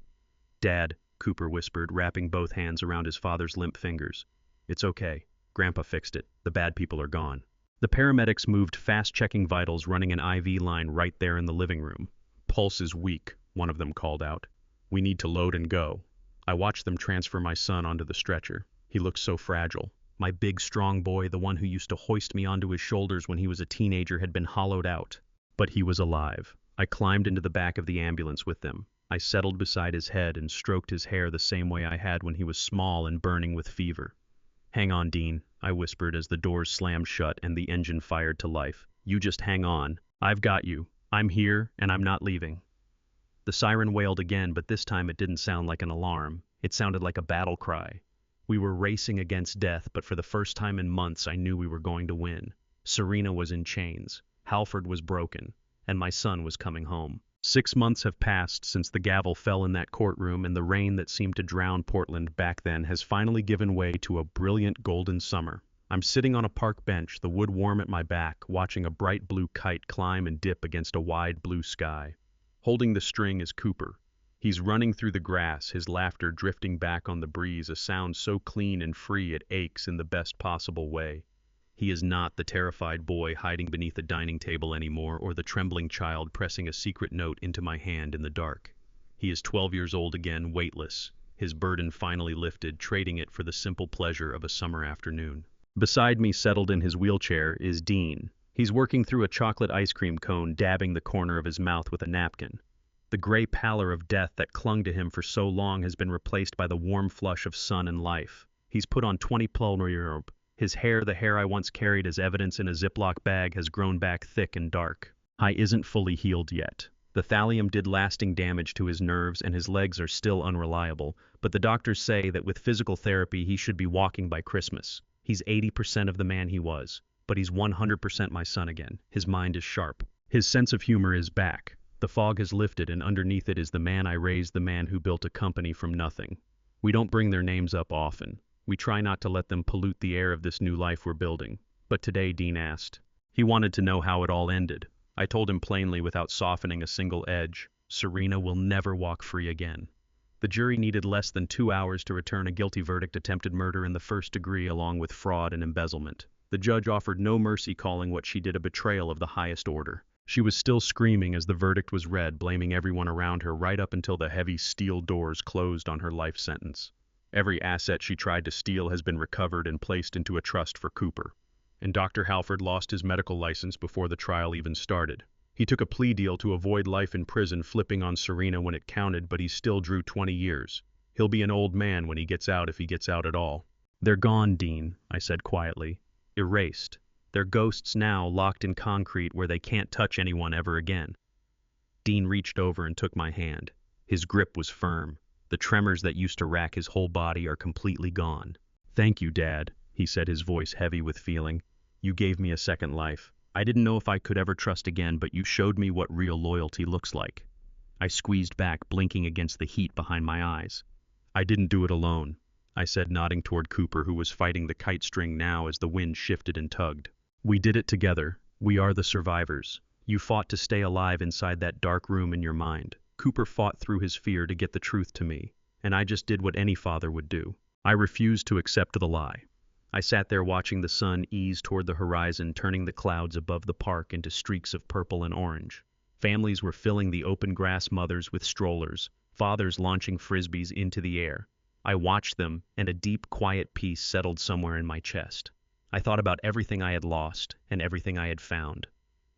Speaker 1: "Dad," Cooper whispered, wrapping both hands around his father's limp fingers. "It's okay. Grandpa fixed it. The bad people are gone." The paramedics moved fast, checking vitals, running an IV line right there in the living room. "Pulse is weak," one of them called out. "We need to load and go." I watched them transfer my son onto the stretcher. He looked so fragile. My big, strong boy, the one who used to hoist me onto his shoulders when he was a teenager, had been hollowed out. But he was alive. I climbed into the back of the ambulance with them. I settled beside his head and stroked his hair the same way I had when he was small and burning with fever. "Hang on, Dean," I whispered as the doors slammed shut and the engine fired to life. "You just hang on. I've got you. I'm here, and I'm not leaving." The siren wailed again, but this time it didn't sound like an alarm. It sounded like a battle cry. We were racing against death, but for the first time in months I knew we were going to win. Serena was in chains, Halford was broken, and my son was coming home. 6 months have passed since the gavel fell in that courtroom, and the rain that seemed to drown Portland back then has finally given way to a brilliant golden summer. I'm sitting on a park bench, the wood warm at my back, watching a bright blue kite climb and dip against a wide blue sky. Holding the string is Cooper. He's running through the grass, his laughter drifting back on the breeze, a sound so clean and free it aches in the best possible way. He is not the terrified boy hiding beneath a dining table anymore, or the trembling child pressing a secret note into my hand in the dark. He is 12 years old again, weightless, his burden finally lifted, trading it for the simple pleasure of a summer afternoon. Beside me, settled in his wheelchair, is Dean. He's working through a chocolate ice cream cone, dabbing the corner of his mouth with a napkin. The gray pallor of death that clung to him for so long has been replaced by the warm flush of sun and life. He's put on 20 robe. His hair, the hair I once carried as evidence in a Ziploc bag, has grown back thick and dark. He isn't fully healed yet. The thallium did lasting damage to his nerves and his legs are still unreliable, but the doctors say that with physical therapy he should be walking by Christmas. He's 80% of the man he was, but he's 100% my son again. His mind is sharp. His sense of humor is back. The fog has lifted, and underneath it is the man I raised, the man who built a company from nothing. We don't bring their names up often. We try not to let them pollute the air of this new life we're building. But today Dean asked. He wanted to know how it all ended. I told him plainly, without softening a single edge, Serena will never walk free again. The jury needed less than 2 hours to return a guilty verdict: attempted murder in the first degree along with fraud and embezzlement. The judge offered no mercy, calling what she did a betrayal of the highest order. She was still screaming as the verdict was read, blaming everyone around her right up until the heavy steel doors closed on her life sentence. Every asset she tried to steal has been recovered and placed into a trust for Cooper. And Dr. Halford lost his medical license before the trial even started. He took a plea deal to avoid life in prison, flipping on Serena when it counted, but he still drew 20 years. He'll be an old man when he gets out, if he gets out at all. They're gone, Dean, I said quietly. Erased. They're ghosts now, locked in concrete where they can't touch anyone ever again. Dean reached over and took my hand. His grip was firm. The tremors that used to rack his whole body are completely gone. Thank you, Dad, he said, his voice heavy with feeling. You gave me a second life. I didn't know if I could ever trust again, but you showed me what real loyalty looks like. I squeezed back, blinking against the heat behind my eyes. I didn't do it alone, I said, nodding toward Cooper, who was fighting the kite string now as the wind shifted and tugged. We did it together. We are the survivors. You fought to stay alive inside that dark room in your mind. Cooper fought through his fear to get the truth to me, and I just did what any father would do. I refused to accept the lie. I sat there watching the sun ease toward the horizon, turning the clouds above the park into streaks of purple and orange. Families were filling the open grass, mothers with strollers, fathers launching frisbees into the air. I watched them, and a deep, quiet peace settled somewhere in my chest. I thought about everything I had lost and everything I had found.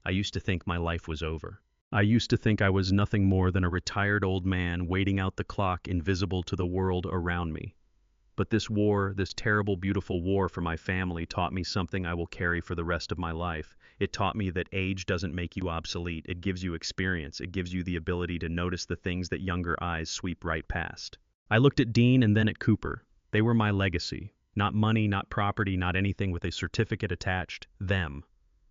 Speaker 1: I used to think my life was over. I used to think I was nothing more than a retired old man waiting out the clock, invisible to the world around me. But this war, this terrible, beautiful war for my family, taught me something I will carry for the rest of my life. It taught me that age doesn't make you obsolete. It gives you experience. It gives you the ability to notice the things that younger eyes sweep right past. I looked at Dean and then at Cooper. They were my legacy. Not money, not property, not anything with a certificate attached. Them.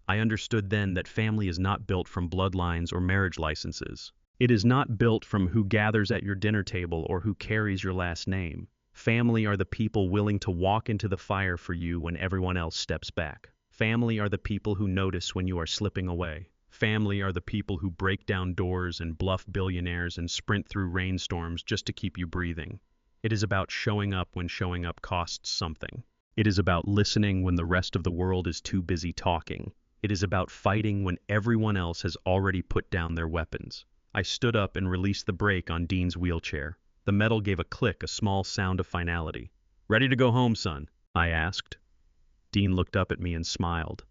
Speaker 1: I understood then that family is not built from bloodlines or marriage licenses. It is not built from who gathers at your dinner table or who carries your last name. Family are the people willing to walk into the fire for you when everyone else steps back. Family are the people who notice when you are slipping away. Family are the people who break down doors and bluff billionaires and sprint through rainstorms just to keep you breathing. It is about showing up when showing up costs something. It is about listening when the rest of the world is too busy talking. It is about fighting when everyone else has already put down their weapons. I stood up and released the brake on Dean's wheelchair. The metal gave a click, a small sound of finality. "Ready to go home, son?" I asked. Dean looked up at me and smiled.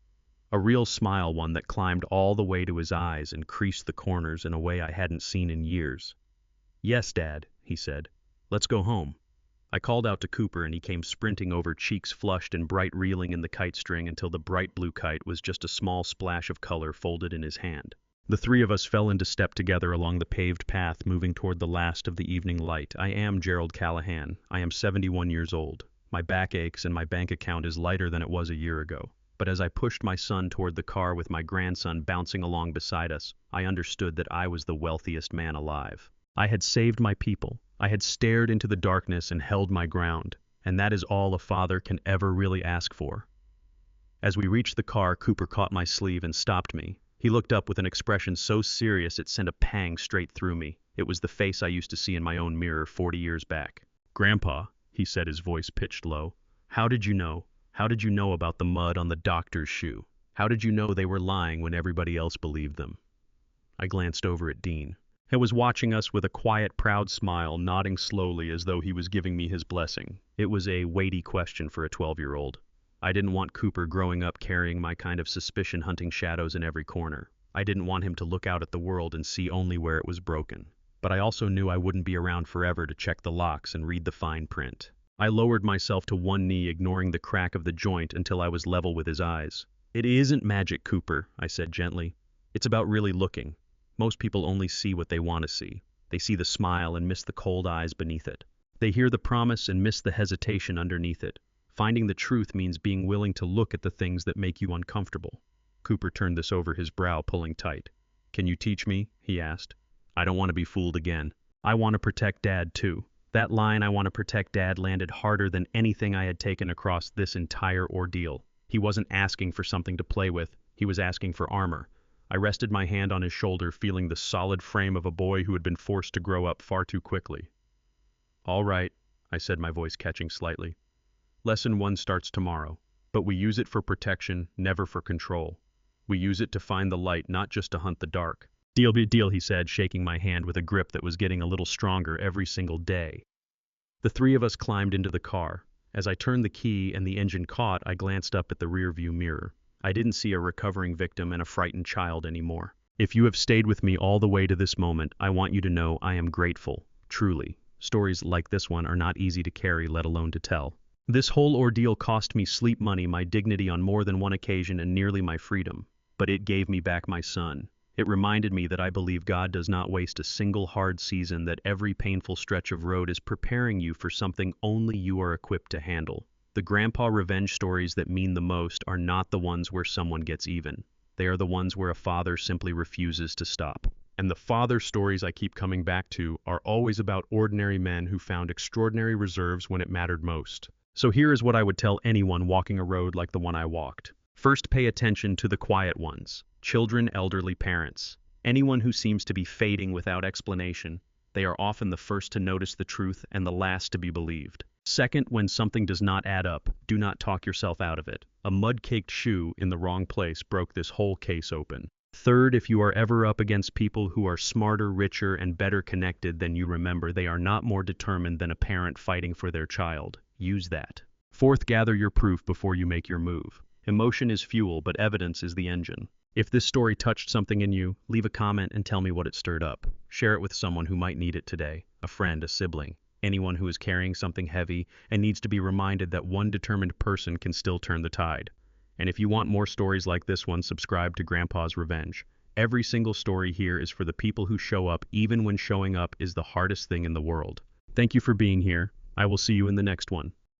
Speaker 1: A real smile, one that climbed all the way to his eyes and creased the corners in a way I hadn't seen in years. "Yes, Dad," he said. "Let's go home." I called out to Cooper and he came sprinting over, cheeks flushed and bright, reeling in the kite string until the bright blue kite was just a small splash of color folded in his hand. The three of us fell into step together along the paved path, moving toward the last of the evening light. I am Gerald Callahan. I am 71 years old. My back aches and my bank account is lighter than it was a year ago. But as I pushed my son toward the car with my grandson bouncing along beside us, I understood that I was the wealthiest man alive. I had saved my people. I had stared into the darkness and held my ground, and that is all a father can ever really ask for. As we reached the car, Cooper caught my sleeve and stopped me. He looked up with an expression so serious it sent a pang straight through me. It was the face I used to see in my own mirror 40 years back. "Grandpa," he said, his voice pitched low, "how did you know? How did you know about the mud on the doctor's shoe? How did you know they were lying when everybody else believed them?" I glanced over at Dean. He was watching us with a quiet, proud smile, nodding slowly as though he was giving me his blessing. It was a weighty question for a 12-year-old. I didn't want Cooper growing up carrying my kind of suspicion, hunting shadows in every corner. I didn't want him to look out at the world and see only where it was broken. But I also knew I wouldn't be around forever to check the locks and read the fine print. I lowered myself to one knee, ignoring the crack of the joint until I was level with his eyes. "It isn't magic, Cooper," I said gently. "It's about really looking. Most people only see what they want to see. They see the smile and miss the cold eyes beneath it. They hear the promise and miss the hesitation underneath it. Finding the truth means being willing to look at the things that make you uncomfortable." Cooper turned this over, his brow pulling tight. "Can you teach me?" he asked. "I don't want to be fooled again. I want to protect Dad too." That line, "I want to protect Dad," landed harder than anything I had taken across this entire ordeal. He wasn't asking for something to play with. He was asking for armor. I rested my hand on his shoulder, feeling the solid frame of a boy who had been forced to grow up far too quickly. "All right," I said, my voice catching slightly. "Lesson 1 starts tomorrow, but we use it for protection, never for control. We use it to find the light, not just to hunt the dark." "Deal, he said, shaking my hand with a grip that was getting a little stronger every single day. The three of us climbed into the car. As I turned the key and the engine caught, I glanced up at the rearview mirror. I didn't see a recovering victim and a frightened child anymore. "If you have stayed with me all the way to this moment, I want you to know I am grateful, truly. Stories like this one are not easy to carry, let alone to tell. This whole ordeal cost me sleep money, my dignity on more than one occasion, and nearly my freedom. But it gave me back my son. It reminded me that I believe God does not waste a single hard season, that every painful stretch of road is preparing you for something only you are equipped to handle. The grandpa revenge stories that mean the most are not the ones where someone gets even. They are the ones where a father simply refuses to stop. And the father stories I keep coming back to are always about ordinary men who found extraordinary reserves when it mattered most. So here is what I would tell anyone walking a road like the one I walked. First, pay attention to the quiet ones. Children, elderly, parents. Anyone who seems to be fading without explanation. They are often the first to notice the truth and the last to be believed. Second, when something does not add up, do not talk yourself out of it. A mud-caked shoe in the wrong place broke this whole case open. Third, if you are ever up against people who are smarter, richer, and better connected than you, remember they are not more determined than a parent fighting for their child. Use that. Fourth, gather your proof before you make your move. Emotion is fuel, but evidence is the engine. If this story touched something in you, leave a comment and tell me what it stirred up. Share it with someone who might need it today. A friend, a sibling. Anyone who is carrying something heavy and needs to be reminded that one determined person can still turn the tide. And if you want more stories like this one, subscribe to Grandpa's Revenge. Every single story here is for the people who show up, even when showing up is the hardest thing in the world. Thank you for being here. I will see you in the next one.